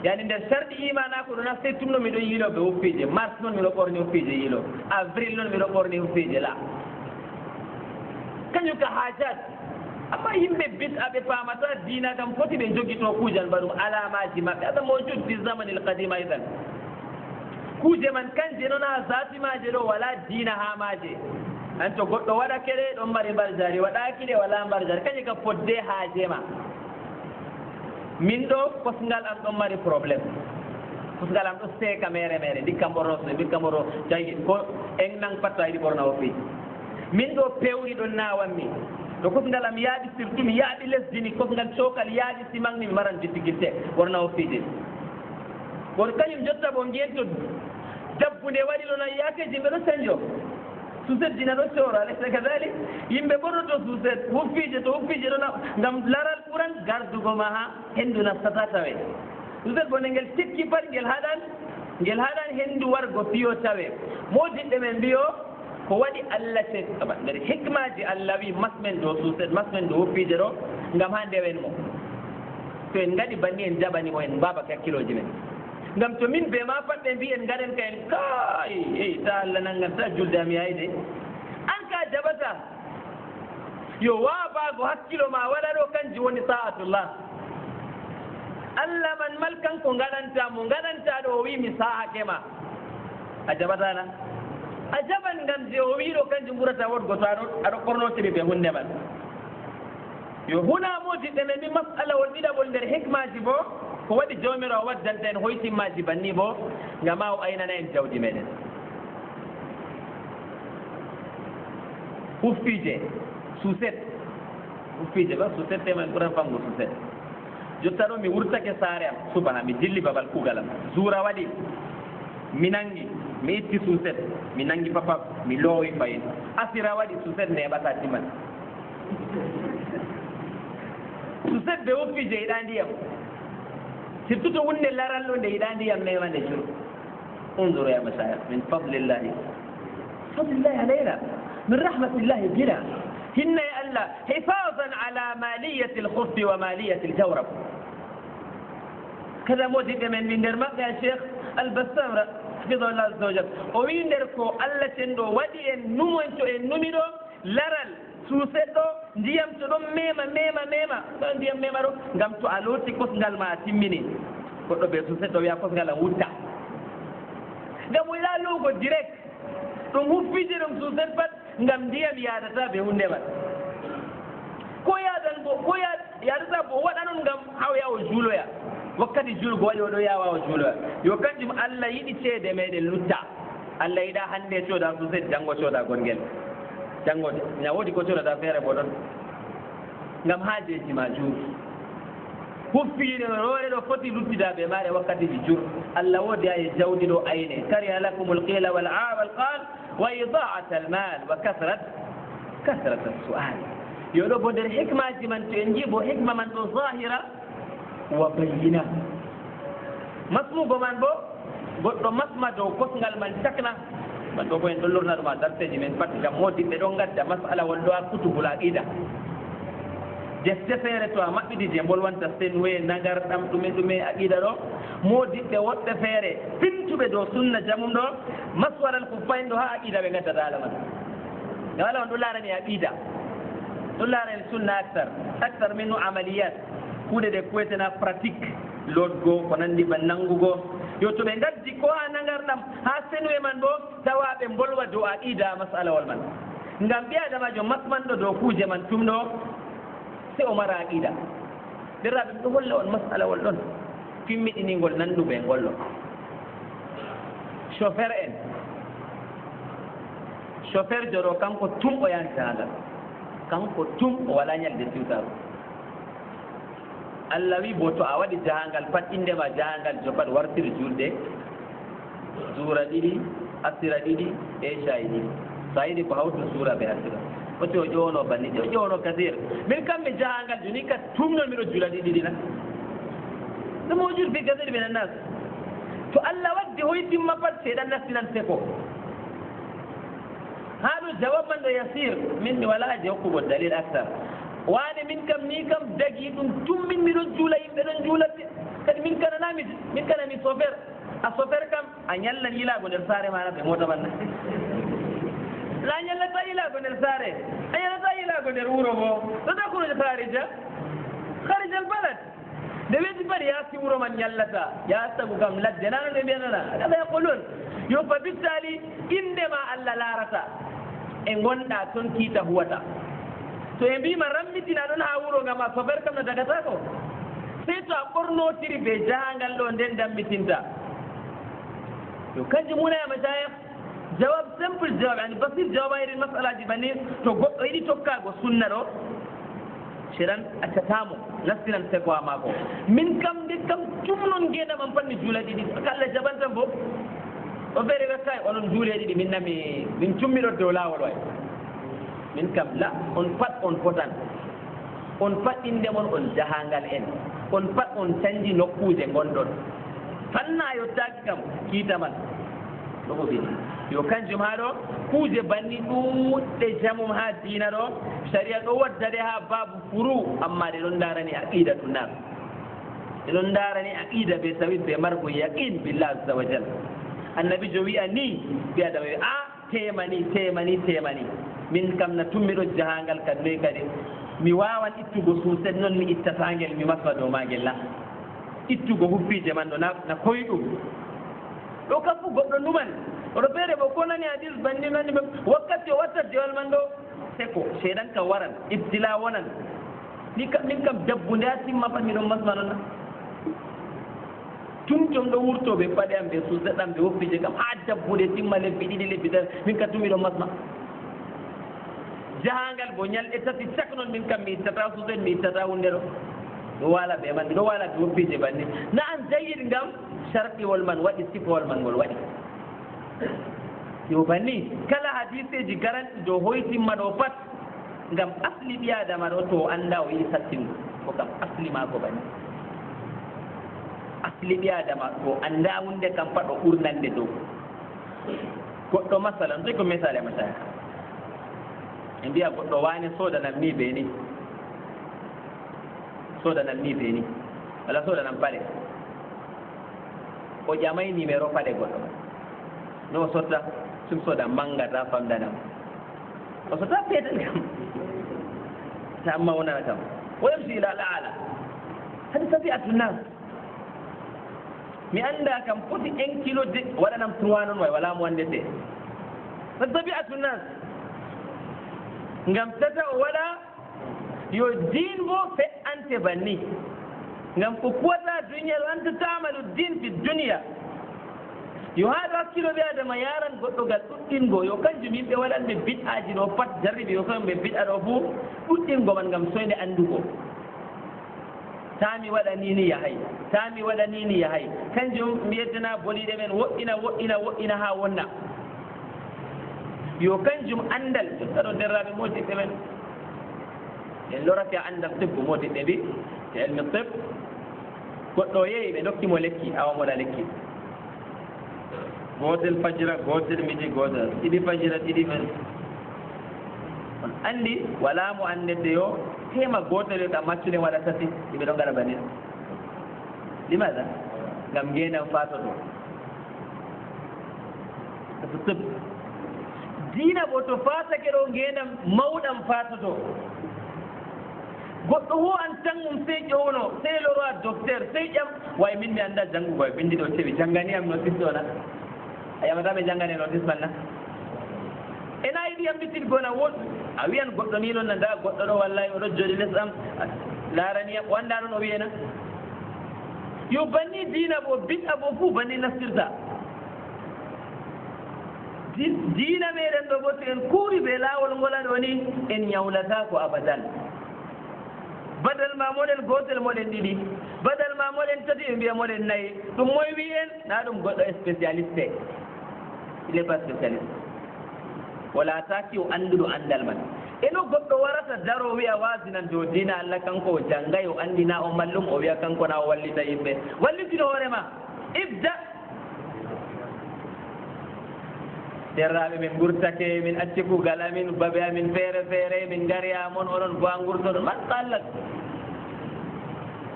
Speaker 4: yani nder sarɗi imanako ɗo na septembre miɗo yiilo ɓe huffije mars noon miɗo ɓorni huffije yiilo avril noon miɗo ɓorni huffije la kañum ka haajat amma yimɓe bit aɓe paamata diina kam foti ɓe jogito kuujal mbaɗum alamaji maɓɓe ata mojud fi zamani l qadima idan kuuje man kanje noon ha zatimaje ɗo wala diina ha maje an to goɗɗo waɗake ɗe ɗon mari mbar jari waɗaki ɗe wala mbar jari kañum ka fodde haaje ma min ɗo kosngal am ɗon mari probléme kosngal am ɗo seeka mere mere ndikkam ɓorno so ndikkam ɓorno jagi ko en nang patta yiɗi ɓorna o fi min ɗo pewri ɗon nawanmi to kosngal am yaaɗi surtout mi yaaɗi lesdini kosngal cokal yaaɗi simangni mi maran difficulté ɓorna o fiide woto kañum jotta bo ngeento dabbude waɗi ɗon a yaakeji mbe ɗo sañjo suset dina ɗo cooro alaysa kadalik yimɓe ɓornoto suset huffije to huffije ɗona ngam laral ɓuran gardugo ma ha henndu nastata tawe suset bo nde ngel tekki pat ngel haɗan henndu wargo piyo tawe mojiɗɗe men mbiyo ko waɗi allah nder hikmaji allah wi masmen dow suset masmen dow huffije ɗo ngam ha ndewen mo to en ngaɗi banni en jaɓanimo en mbabake hakkiloji men ngam to min be ma pat ɓe mbi en gaɗen ka en kay ta allah nanngam ta julde am yayde an ka jaɓata yo waabago hakkilo ma waɗa ɗo kanji woni sa'atullah allah man mal kanko gaɗanta mo gaɗanta ɗo o wi mi sahake ma a jaɓatana a jaɓan ngam je o wiɗo kanjum ɓurata wodgo to aɗo ɓornotiri ɓe hunde man yo hunamoji ɗe men mi masala won ɗiɗaɓol nder hikmaji bo ko waɗi jomirawo waddanta en hoytimmaji banni bo ngam ma o aynana en jawdi meɗen huffije suset huffije ba suset temen ɓuran famgo suset jotta ɗo mi wurtake saare am subana mi dilli babal kuugal am zuura waɗi mi nangi mi itti suset mi nangi papa mi loowi fayin asira waɗi suset neɓata timan suset ɓe huffije yiɗa ndiyam surtout to wonde laral ɗo nde yiɗa ndiyam memande jur. انظروا يا مشايخ من فضل الله علينا من رحمة الله بنا هن يا الله حفاظا على مالية الخف ومالية الجورب. كذا موجود من درمك يا شيخ البسام حفظه الله عز وجل ومن دركو الله تندو ودي النمو انتو النميدو لرال suuseɗɗo ndiyam to ɗon mema ɗon ndiyam mema ɗo ngam to a looti kosngal ma a timmini goɗɗo ɓe suuseɗɗo wiya kosngal a wutta ngam o yiɗa luugo direct ɗum huffiji ɗum suuset pat ngam ndiyam yadata ɓe hunde man ko yadata bo waɗa ɗum ngam hawya o juuloya wakkati julgo waɗi oɗo yawa o juuloya yo kanjum Allah yiɗi ceede meɗen lutta Allah yiɗa hande cooda suuset janngo cooda gonngel janngo ña woodi ko coodata feere bo ɗon ngam haajeji ma juuri huffiide roore ɗo foti luttidaɓe maɗe wakkatiji jur Allah woodi aye jawdi ɗo ayne kariha lakum alqila walqal wa idaat almal wa kasrat alsual yo ɗo bo nder hikmaji man to en jiibo hikma man ɗo zahira wa bayina masmugo man bo goɗɗo masma dow kosngal man cakna man ɗo ko en ɗon lorna ɗum a darteji men pat ngam modimɓe ɗon gadda masala won ɗo a kutubul aqida defte feere to a maɓɓiti je bolwanta senwe nagarɗam ɗume aqida ɗo modiɓɓe woɗɓe feere pintuɓe dow sunna jamum ɗo maswaral ko fayin ɗo ha aqida ɓe gaddata ala man e wala on ɗo larani aqida ɗon larani sunna actar min no amaliyat kuuɗe ɗe kuwetena pratique lodgo ko nandi ba nangugo yo to ɓe gaddi ko ha nagarɗam ha senwe man ɗo tawa ɓe bolwa dow aqida masalawol man ngam ɓi adamajo masmanɗo dow kuuje man tumɗo se o mara aqida derraɓe ɗo holla on masalawol ɗon fimmiɗiningol nanduɓe ngollo chauffeur joɗo kanko tum o yahan jahangal kanko tum o wala ñalde siwtaru Allah wi bo to a waɗi jahangal pat indema jahangal jo pat wartir julde suura ɗiɗi asira ɗiɗi echayi ɗiɗi so a yiɗi ko hawtu suura ɓe asira oti o ƴowno bannije o ƴowno kasir min kamɓe jahangal joni ka tumnon miɗo jula ɗiɗi na ɗum o jul fi kasir min annas to Allah wadde hoytimma pat seeɗan nastinan seko ha ɗo jawab man ɗo yasir min mi wala je hokkugo dalil actar waane min kam ni kam dagi ɗum tummin miɗon juula yimɓe ɗon juulatte kadi min kanami chauffeur a chauffeur kam a ñallan yilago nder saare mana ɓe mota manna la ñallata yilago nder saare a ñallata yilago nder wuuro bo ɗota kuroje harijal balad nde weeti pat yaasi wuro man ñallata yasagu kam ladde nano ɓe mbiyanana aɗa yaqulun yo fa bittali indema Allah laarata e gonɗa toon kiita huwata to e mbima rammitina ɗon ha wuro ngam a chauffeur kam no dagata ko sey to a ɓornotiri ɓe jahangal ɗo nden dammitinta yo kanjum munayama jayah jawab simple jawab yani basir jawaba irin masalaji banni to goɗɗo yiɗi tokkago sunna ɗo seran accatamo nastinan segowa mako min kam nde kam tumnon gueɗaman pat mi juula ɗiɗi ka Allah jabantan bo o feere wekkay onon juule ɗiɗi minna min cummiɗo dow lawol way min kam la on pat on fotan on pat inde mon on jahangal en on pat on canji nokkuje gonɗon fanna yottaki kam kiitaman ɗoko ɓiɗi yo kanjum ha ɗo kuuje banni ɗuɗɗe jamum ha diina ɗo sharia ɗo waddade ha babu furu amma ɗe ɗon darani aqidatu nas ɗe ɗon darani aqida ɓe tawit ɓe margo yaqin billah azza wa jal annabi jo wi'a ni ɓi adama wi a temani min kam na tummiɗo jahangal kad noyi kadi mi wawan ittugo suuset noon mi ittatagel mi maswa dow magel la ittugo huffije man ɗo na koyɗum ɗo kam fu goɗɗo numan oɗo feere bo ko nani hadis banni nani wakkati o watta dewal man ɗo seko seeɗan kam waran ibtila wonan min kam dabbude ha simma pat miɗon masma noon na tum jom ɗo wurtoɓe paɗe am ɓe suuseɗɗam ɓe woffije kam ha dabbude timma lebbi ɗiɗi lebbi tati min kam tumiɗon masma jahangal bo ñalɗe tati cak noon min kam mi ittata suuset mi ittata hunde ɗo ɗo wala ɓe man ɗo wala ɓe woffije banni na an jayid ngam sharɗiwol man waɗi sifowol man ngol waɗi yo banni kala hadiseji garanɗi dow hoytimma ɗo pat ngam asli ɓi adama ɗo to anda o yiɗi sattingo ko kam asli mako banni asli ɓi adama to anda hunde kam pat o ɓurnande dow goɗɗo masalan toy ko misale masaya e mbiya goɗɗo wani sodanam ni ɓe ni sodanam ni ɓe ni walla sodanam paɗe o ƴamay numéro paɗe goɗɗo no o sotta sum soda mangata famdanam o sotta peetel kam ta mawnana kam woyamsi ila ala hade tabi'atu nas mi anda kam foti 1 kilo de waɗanam 3 noon way wala mo wandete hade tabi'atu nas ngam tata o waɗa yo din bo fe'ante banni ngam ko kuwata duniya anta tamalu din fi duniya yo haɗo hakkilo ɓe adama yaran goɗɗo gal ɗuɗɗingo yo kanjum yimɓe waɗanɓe bid'aji ɗo pat jarriɓe yo kamɓe bid'a ɗo fo ɗuɗɗingo man ngam soyde andugo tami waɗa nini yahay tami waɗa nini yahay kanjum mbiyetena boliɗe men woɗɗina ha wonna yo kanjum andal jottaɗo derraɓe modiɓɓe men en lorake andal tibbo modiɓɓe mbi e elmi tib goɗɗo yeeyi ɓe dokkimo lekki awamoɗa lekki gotel fajira gotel midi gotel ɗiɗi fajira ɗiɗi men on andi wala mo andete yo tema gotel yo ɗa maccuɗen waɗa tati ɗiɓe ɗo gaɗa banin limaga ngam ngendam fatoto so tib dina bo to fatake ɗo ngendam mawɗam fatoto goɗɗo ho an tangum sey ƴowno sey loro a docteur sey ƴam way min mi anda janngugo e bindi ɗo tewi jannganiyam notice ɗo na a yamata ɓe janngane notice man na ena yiɗi yambitirgona woɗ a wiyan goɗɗo ni ɗon na nda goɗɗo ɗo wallahi oɗo jooɗi les am laraniyam o annda ɗon o wiyena yo banni diina bo bid'a bo fuu banni naftirta diina meɗen ɗo bo to en kuuri ɓe laawol ngola ɗo ni en ñawlata ko abadan badal ma moɗen gotel moɗen ɗiɗi badal ma moɗen tati ɓe mbiya moɗen nayyi ɗum moye wi en na ɗum goɗɗo spécialiste il est pas spécialiste wala taki o annduɗo anndal man eno goɗɗo warata daro wiya wasinan dow dina Allah kanko o janngay o anndina o mallum o wiya kanko na o wallita yimɓe wallitino hoorema ibda derraɓe min gurtake min acci kuugal amin babe amin feere feere min gariya moon oɗon bo a gurtoɗon maɗɗa Allah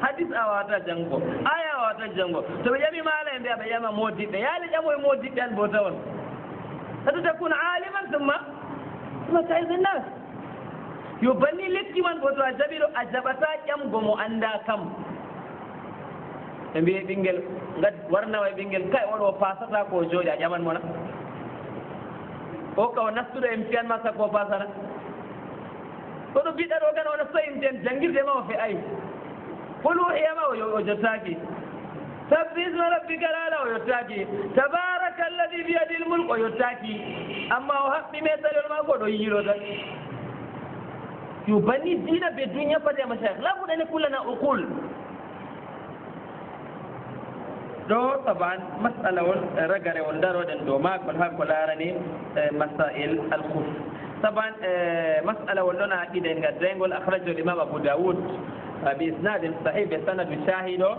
Speaker 4: hadis a wawata janngo aya a wawata janngo to ɓe ƴami maala e mbiya ɓe ƴama modiɓɓe yaali ƴamo e modiɓɓe an bo tawon hade takun aliman summa taise nas yo banni lekki man bo to a jaɓiɗo a jaɓata ƴamgo mo annda kam ɓe mbiye ɓinguel gad warnawa e ɓinguel kay oɗo fasata ko jooɗi a ƴaman mona o ka o nastuɗo en fiyanma sakko pasana oɗo biɗɗa ɗo gan ono soyimten janngirde ma o fe ay holu hiyama o jottaki sabbi isma rabbika lala o yottaki tabaraka alladi biyadi l mulk o yottaki amma o haɓɓi metalol ma ko ɗo yiilo tan yo banni dina be duniya fade mashayikh labuɗane kullana uqul ɗo taban masala won ragare won daroɗen dow makon ha ko larani masail al khuf taban masala won ɗon a aqida en gaddayngol akhrajahu l'imam Abu Dawud bi isnadin sahih be sanadu shahido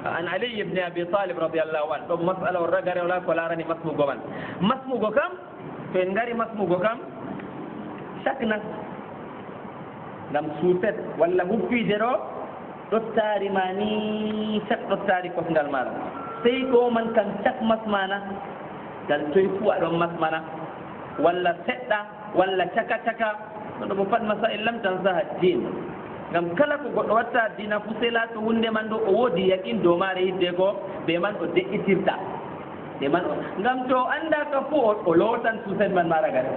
Speaker 4: an Ali ibn Abi Talib radiyallahu anhu ɗum masala won ragare wala ko larani masmugo man masmugo kam to en ngari masmugo kam sakna ngam suutet walla huffide ɗo ɗottari ma ni sak ɗottari kosngal maɗa sey ɗo man kam cak masmana gal toye fuu aɗon masmana walla seɗɗa walla caka caka ɗo mo pat masail lam tan saha din ngam kala ko goɗɗo watta dina fu sey laato hunde man ɗo o woodi yaqin dow maare yidde ko ɓe man o deƴƴitirta ɓe man ngam to andaka fuu o lootan suuset man maɗa gare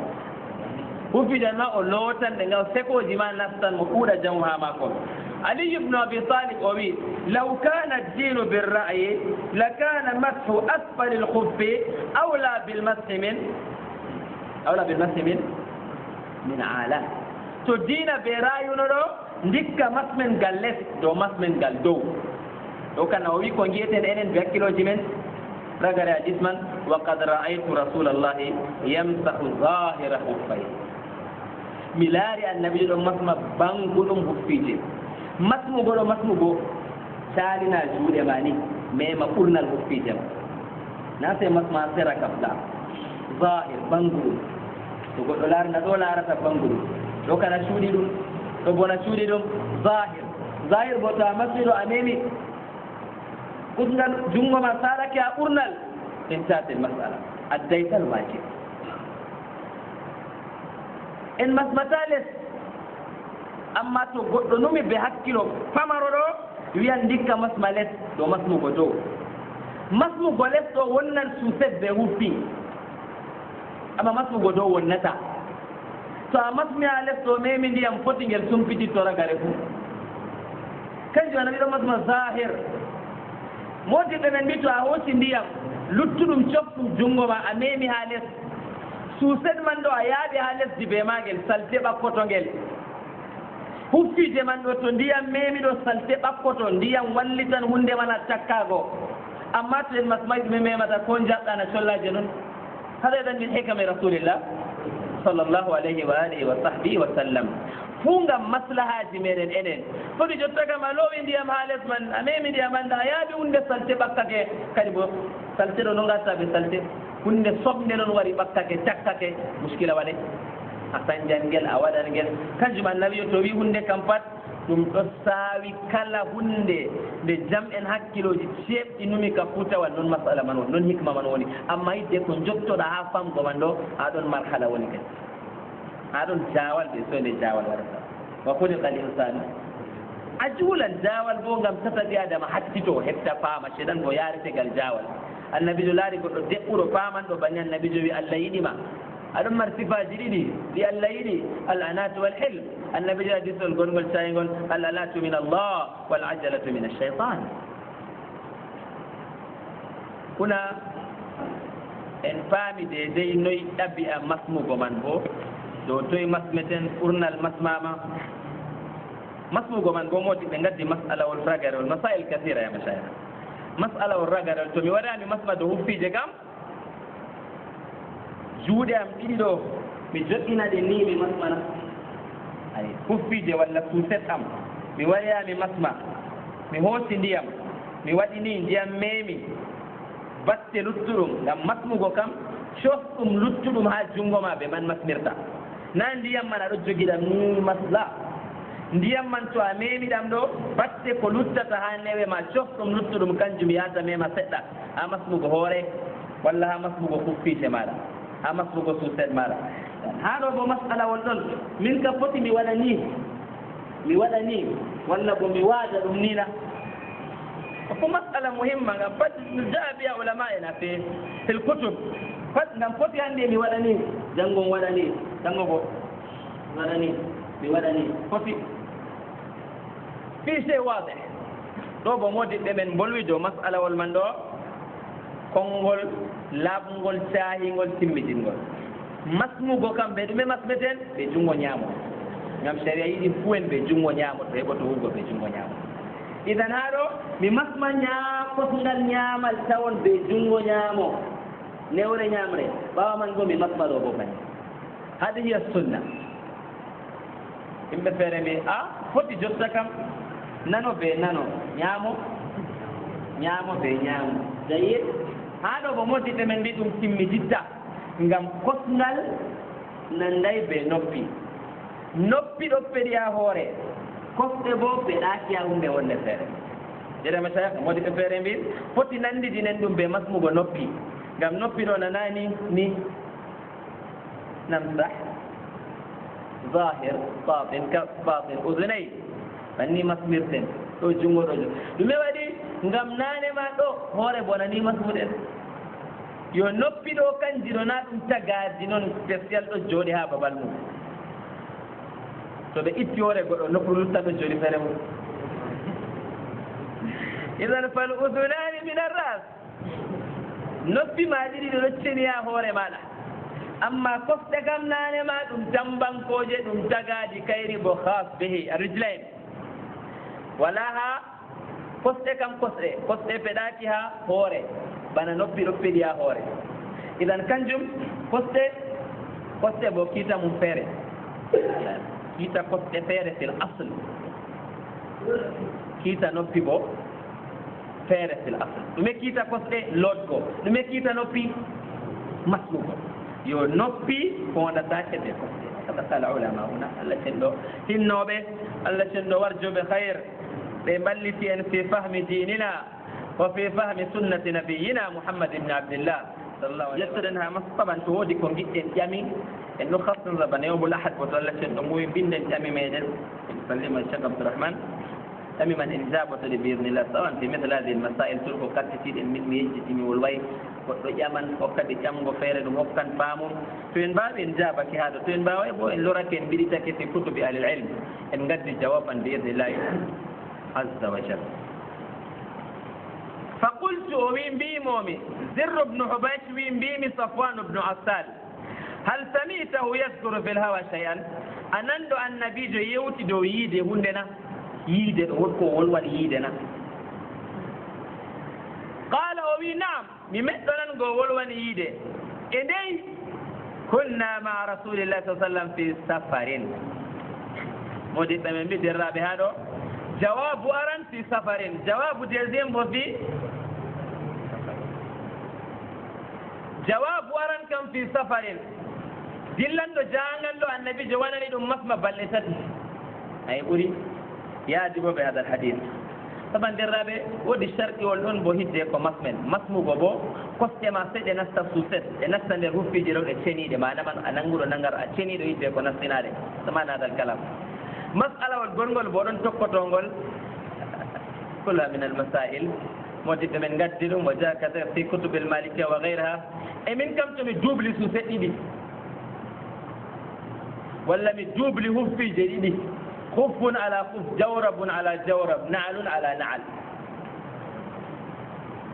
Speaker 4: hufidan ma o lootan ɗe ngaw sekoji ma nastan mo ɓuuɗa jamu ha makon علي بن أبي طالب أبي لو كان الدين بالرأي لكان مسح أسفل الخف أولى بالمسح من عالة تدين برأي نرو ndikka masmen gal les do masmen gal dow ɗo kana o wi ko jiyeten enen be hakkiloji men ragare hadis man wa qad ra'aytu rasulallahi yamsahu zahira huffay mi laari annabi ɗo masma banguɗum huffije masmugo ɗo masmugo salina juuɗe ma ni mema ɓurnal huffije ma na se masma sera kabla zahir banguru to goɗɗo laarna ɗo laarata banguru ɗo kana cuuɗi ɗum ɗo bona cuuɗi ɗum zahir bo to a masmiɗo a memi ɓurngal junngo ma salake a ɓurnal انتهت المسألة أديت الواجب إن مسمتالس أما تقول نمي بحكيلو فمرو يان ديكا مسمالس دو مسمو غدو مسمو غلس دو ونن سوسد بهوفي أما مسمو غدو ونتا تو مسمي علس دو ميمي دي أم فوتين يل سمبيتي تورا غارفو كان جوانا بيرو مسمو ظاهر موجي تنن بيتو أهوسي ديام luttuɗum cofɗum junngo ma a memi ha les suused man ɗo a yaaɓi ha lesdi be magel salte ɓakkoto ngel huffije man ɗo to ndiyam memi ɗo salte ɓakkoto ndiyam wallitan hunde man a takkago amma to en masmayɗi mi memata ko jaɓɗana collaje noon haɗa ɗan min hikame rasulillah sallllahu alayhi wa alihi wa sahbihi wa sallam fuu ngam maslahaji meɗen enen foti jotta kam a loowi ndiyam ha les man a memi ndiyam anda a yaaɓi hunde salte ɓakkake kadi bo salte ɗo no gattaɓe salte hunde soɓde noon wari ɓakkake cakkake muskila waɗe a sañjan ngel a waɗan ngel kanjum annabi to wi hunde kam pat ɗum ɗo saawi kala hunde nde jam en hakkiloji ceeɓɗi numi ka futawal noon masala man woni noon hikma man woni amma yidde ko jottoɗa ha famgo man ɗo aɗon marhala woni kadi aɗon jawal ɓe so nde jawal waɗata wa huliqa l'insanu a juulan jawal bo ngam tata ɓi adama hattito hetta faama seɗan bo yaretegal jawal annabijo laari goɗɗo deɓɓuɗo famanɗo banni annabijo wi allah yiɗima aɗon mar sifaji ɗiɗi ɗi allah yiɗi al anatu wal hilm annabijo hadisol gongol cayngol al anatu min allah wal ajalatu min alcheytan kuna en paami de dey noyi ɗaɓɓi a masmugo man bo dow toye masmeten ɓurnal masmama masmugo man bo modi ɓe gaddi masalawol ragarewol masail kasira ya machayikh masala o ragarewol to mi waɗami masma do huffije kam juuɗe am ɗiɗi ɗo mi joɗɗinaɗe ni mi masmana ay huffije walla suuset am mi waɗayami masma mi hoosi ndiyam mi waɗi ni ndiyam meemi batte luttuɗum ngam masmugo kam cofɗum luttuɗum ha junngo ma ɓe man masmirta na ndiyam man aɗo jogiɗam ni masla ndiyam man to a memiɗam ɗo batte ko luttata ha newe ma cofɗum luttuɗum kanjum yahata mema seɗɗa ha masmugo hoore walla ha masmugo huffije maɗa ha masmugo suuset maɗa ha ɗo bo masalawol ɗon min kam foti mi waɗa ni walla bo mi waada ɗum nina ko masala muhimma ngam pat jaa biya ulama ena fe fil kutub pat ngam foti hannde mi waɗa ni janngo waɗa ni janngo bo waɗa ni mi waɗa ni foti fi sey waade ɗo bo modiɓɓe men bolwi dow masalawol man ɗo konngol laaɓngol caahingol timmitingol masmugo kam ɓe ɗume masmeten ɓe junngo ñaamo ngam sharia yiɗi fuu en ɓe junngo ñaamo to heɓoto wurgo ɓe junngo ñaamo idan haa ɗo mi masma kosngal ñaamal tawon ɓe junngo ñaamo newre ñaamre ɓaawa man bo mi masma ɗo bo bani hade hiya sunna yimɓe feere mbi a foti jotta kam nano ɓe nano ñaamo ɓe ñaamo jayir haa ɗo bo moddiɓe men mbi ɗum timmiditta ngam kosngal nanday ɓe noppi ɗo peɗi ha hoore kosɗe bo ɓe ɗaaki ha hunde wonde feere jeɗama sayaka moddiɓe feere mbi foti nandidinen ɗum ɓe masmugo noppi ngam noppi ɗo nanani ni namsah zahir batin udunay banni masmirten ɗo junngo ɗo ɗume waɗi ngam nane ma ɗo hoore bonani masmuɗen yo noppi ɗo kanji ɗo na ɗum tagaji noon spécial ɗo jooɗi ha babal mum to ɓe itti hoore goɗɗo noppi lutta ɗo jooɗi feere mum idan fal udunani min arras noppi ma ɗiɗi ɗo ɗocceni ha hoore maɗa amma kosɗe kam nane ma ɗum tambankoje ɗum tagaji kayri bo khas behi rijlain wala ha kosɗe kam kosɗe peɗaki ha hoore bana noppi ɗo peɗi ha hoore idan kanjum kosɗe bo kiita mum feere kiita kosɗe feere fil asl kiita noppi bo feere fil asl ɗume kiita kosɗe lotgo ɗume kiita noppi maslugo yo noppi fondatake ɓe kosɗe kada qala ulama una allah cenɗo hinnoɓe allah cenɗo warjoɓe hayre ɓe mballiti en fi fahmi dinina wa fi fahmi sunnati nabiyina muhammad ibne abdillah sallallahu alaihi wasallam ha masaban to wodi ko giɗɗen ƴami en no khassan rabana yawmul ahad boto allah cenɗo ngowi binden ƴami meɗen sallima cheikh abdourahmane ƴami man en jaɓotode bi idnillah sawan fi mithla hadihi l masail tur ko kattitiɗen min mi yejjitimi wolway goɗɗo ƴaman hokkade ƴamgo feere ɗum hokkan faamum to en mbawi en jaabake haɗo to en mbaway bo en lorake en mbiɗitake fi kutubi ahlil ilm en gaddi jawaban bi idnillahi azza wa jal fa qultu o wi mbimomi zirru bnu hubaysh wi mbimi safwan bnu assal hal samitahu yaskuru fi lhawa shay'an a nanɗo annabijo yewti dow yiide hunde na yiide ɗo wonko wolwan yiide na qala o wi naam mi meɗɗonan go wolwani yiide e ndey kunna ma rasulillahi sa sallam fi safarin modiɓɓe men mbi derraɓe ha ɗo jawabu aran fi safarin jawabu deuxiéme bo fi jawabu aran kam fi safarin dillanɗo jangal ɗo annabijo wanani ɗum masma balɗe tati ay ɓuuri yaadi bo ɓe hadal hadith saban derraɓe woodi sharɗiwol ɗon bo hidde ko masmen masmugo bo kostema seɗe nasta suset ɗe nasta nder huffiji ɗo ɗe ceniɗe manaman a nanguɗo nangar a ceniɗo hidde ko nastinaɗe samanadal kalam masalawol gonngol bo ɗon tokkotongol kula min al masail modiɓɓe men gaddi ɗum wa jaa kada fi kutubil malikia wa gayreha e min kam tomi duubli suset ɗiɗi walla mi duubli huffije ɗiɗi huffun ala huf jawrabun ala jawrab naalun ala naal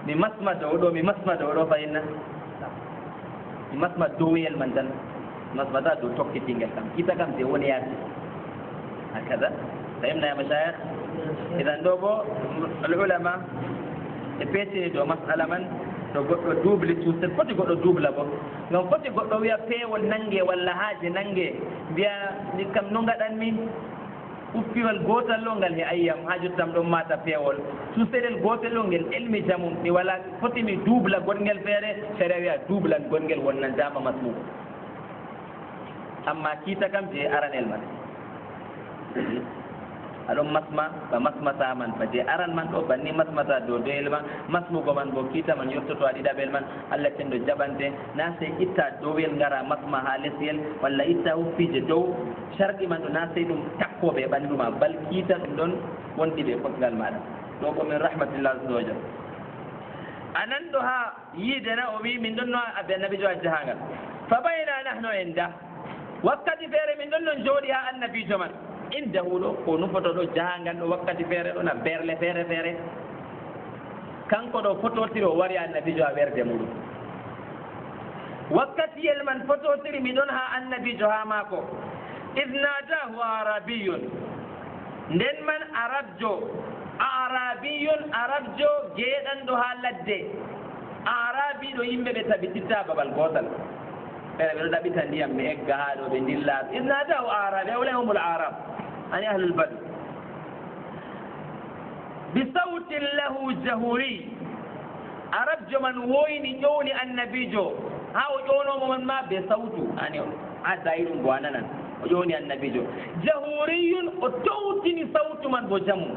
Speaker 4: mi masma dow ɗo mi masma dow ɗo fayinna mi masma dowyel man tan masmata dow tokkitingel kam kita kam je woni yaasi hakada fahimna ya mashayikh idan ɗo bo al ulama e peetini dow masala man to goɗɗo duubli tuset foti goɗɗo duubla bo ngam foti goɗɗo wiya peewol nange walla haaje nange mbiya ni kam no ngaɗanmi uffiwal gootal lo ngal he ayyam haa jottam ɗon mata peewol suseɗel gootel lo ngel elmi jamum mi wala foti mi duubla gonngel feere sere wiya duublan gonngel wonnan dama masmugo amma kiita kam je aranel man aɗon masma ba masmata man ba je aran man ɗo banni masmata dow doyel man masmugo man bo kiita man yottoto a ɗiɗaɓel man allah cenɗo jaɓante na sey itta dowyel ngara masma ha lesyel walla itta huffije dow sarɗi man ɗo na sey ɗum takkoɓe ɓanndu ma bal kiita ɗum ɗon wonɗi ɓe kosgal maɗa ɗo ko min rahmatillah azza anan ɗo ha yiidena o wi min ɗon no abe annabijo a jahangal fa bayna nahno inda wakkati feere min ɗon non jooɗi ha annabijo man inda huɗo ko nufoto ɗo jahangal ɗo wakkati feere ɗo na berle feere feere kanko ɗo fototiri o wari annabijo a werde muɗum wakkatiyel man fototiri mi ɗon ha annabijo ha maako id nadahu arabiyun nden man arabiyun arabjo jeeɗanɗo ha ladde arabi ɗo yimɓe ɓe tabititta babal gotal ɓeɗa ɓeɗo ɗaɓita ndiyam mi egga ha ɗo ɓe ndilla id nadahu arabi awlahumul arab ani ahlul badr bi sautin lahu jahuri arabjo man woyni ƴowni annabijo ha o ƴownomo man ma be sautu ani a dayi ɗum bo a nanan o ƴowni annabijo jahuriyun o towtini sautu man bo jammu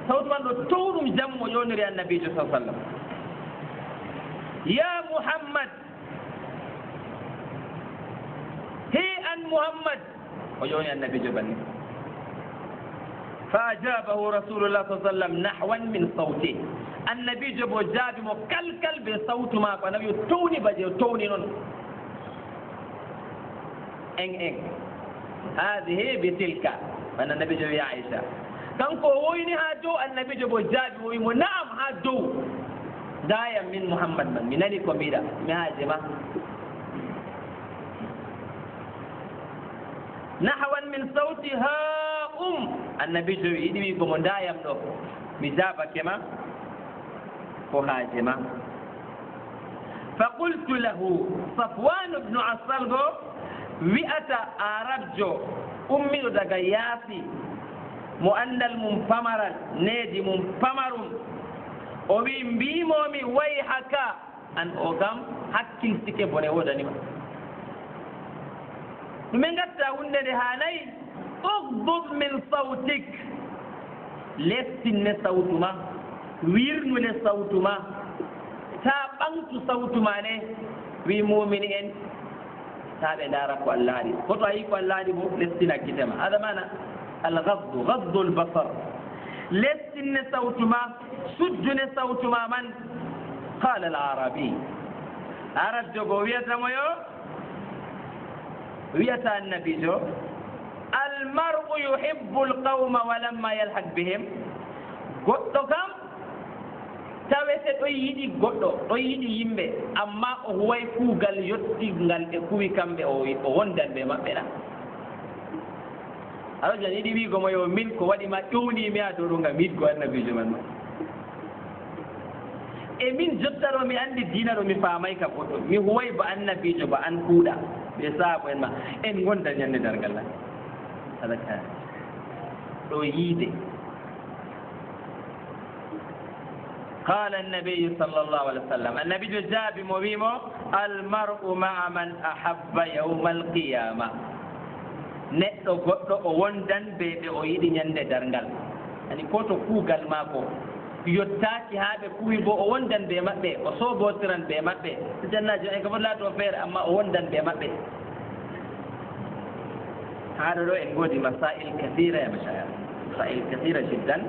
Speaker 4: sautu man ɗo towɗum jammu o ƴowniri annabijo sa sallam ya muhammad hi an muhammad o ƴowni annabijo banni fa ajabahu rasulullah sa sallam nahwan min sauti annabijo bo jaabi mo kalkal be sautu maako annabi o towni baje o towni noon eng hadihi bi tilka an annabijo wi aicha kanko o woyni ha dow annabijo bo jaabi o wimo naam ha dow dayam min muhammad man mi nani ko mbiɗa mi haaje ma nahwan min sauti ha annabijo yiɗi wi komo dayam ɗo mi jaabake ma ko haaje ma fa qultu lahu safwan bnu assal go wi'ata arabjo ummiɗo daga yaasi mo andal mum pamaral needi mum pamarum o wi mbimomi wayhaka an o kam hakkil sike bone wodanima ɗume gatta hunde nde hanayi ugdud min sautik lestinne sawtuma wirnule sawtuma ta ɓantu sawtuma ne wi mumini en ta ɓe ndara ko Allah haɗi koto a yi ko Allah haɗi bo lestina gitema hada mana algaddu gaddu albasar lestinne sawtuma sujjune sawtuma man qala alarabi arab jogo wiyatamoyo wiyata annabijo almar'u yuhibbu alqawma walamma yalhaq bihim goɗɗo kam tawete ɗo yiɗi goɗɗo ɗo yiɗi yimɓe amma o huway kuugal yottingal ɓe kuwi kamɓe o wondan ɓe maɓɓe ɗa aɗo jan yiɗi wiigomo yo min ko waɗima ƴownimi ha dow ɗo ngam yiɗgo annabijo man ma e min jotta ɗo mi anndi diina ɗo mi faamay ka goɗɗo mi huway ba annabijo ba an kuuɗa ɓe saabo en ma en gonda ñande dargal la aɗa kaari ɗo yiide قال النبي صلى الله عليه وسلم النبي جاب مويمو المرء مع من أحب يوم القيامة neɗɗo goɗɗo o wondan ɓe ɓe o yiɗi ñande darngal ani koto kuugal maako yottaaki haa ɓe kuwi bo o wondan ɓe maɓɓe o sobotiran ɓe maɓɓe jannaji en ko fof laato feere amma o wondan ɓe maɓɓe haaɗo ɗo en ngoodi masail kathira ya mashayikh masail kathira jiddan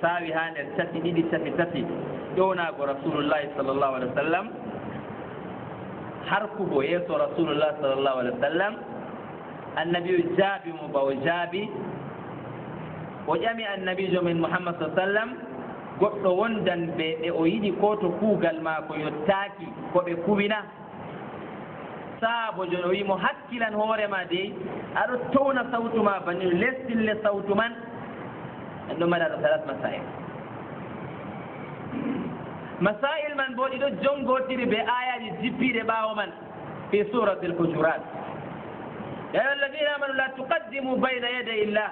Speaker 4: saawi haa nder tati ɗiɗi tati ƴownaago rasulullahi sallllahu alih wa sallam harkugo yeeso rasulullah sallllahu alih wa sallam annabiyo jaabi mo ba o jaabi o ƴami annabijo min muhammad sa sallam goɗɗo wondan ɓe ɓe o yiɗi ko to kuugal maako yottaaki ko ɓe kuwina saabo jon o wimo hakkilan hoorema dey aɗo towna sawtu ma banni lestinle sawtu man en ɗo mbaɗa ɗo salat masail man bo ɗiɗo jongotiri ɓe ayaji jippiɗe ɓaawo man fi surati al-hujurat ya ayuha alladina amanu la tuqaddimu bayna yaday illah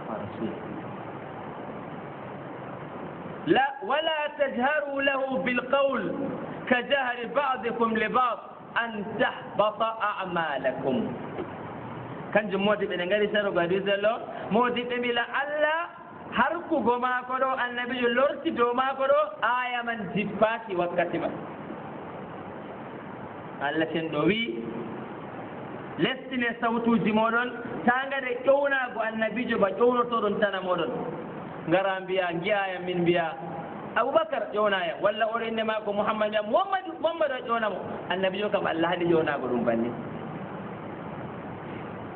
Speaker 4: wa rasulihi لا ولا تجهروا له بالقول كجهر بعضكم لبعض أن تحبط أعمالكم كان جمودي بن غير سر غاديزلو مودي بملا الله harku go maako ɗo annabijo lorti dow maako ɗo aya man jippaki wakkati ma Allah ten ɗo wi lestine sawtuji moɗon ta ngade ƴownago annabijo ba ƴownotoɗon tana moɗon ngara mbiya gi'aya min mbiya aboubacar ƴownaya walla oɗo inde ma ko mouhammad mbiya mohammad o ƴownamo annabijo kam Allah haɗi ƴownago ɗum banni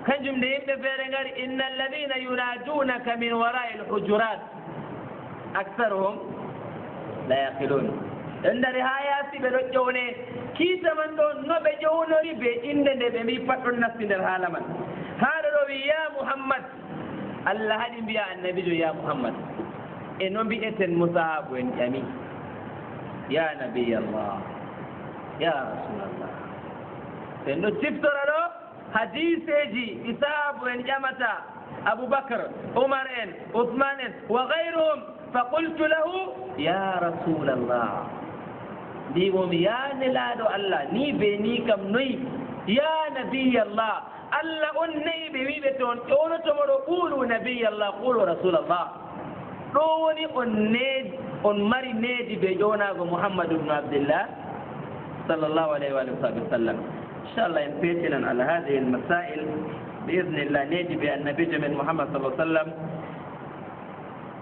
Speaker 4: kanjum nde yimɓe feere ngari inna alladina yunadunaka min warai lhujurat aksaruhum la yaqilun en dari ha yaasi ɓe ɗo ƴowne kiita man ɗo no ɓe ƴownori ɓe inde nde ɓe mbi pat ɗon nasti nder haala man haɗo ɗo wi ya mouhammad Allah haɗi mbiya annabijo ya muhammad e no mbi'eten musahabu en ƴami ya nabiyallah ya rasulallah sen ɗo siftora ɗo hadiseji isahabu en ƴamata aboubacar oumar en ousmane en wa gayruhum fa qultu lahu ya rasulallah mbimomi ya nelaɗo Allah ni be ni kam noyi ya nabiyallah Allah on nayi ɓe wiɓe toon ƴownotomo ɗo qulu nabiyallah qulu rasulallah ɗo woni on mari needi ɓe ƴownago mouhammadou ubnu abdillah sallllahu alayhi wa sahbi wa sallam inchallah en peetinan ala hadihi almasail bi idnillah needi ɓe annabijo men mouhammad sallah sallam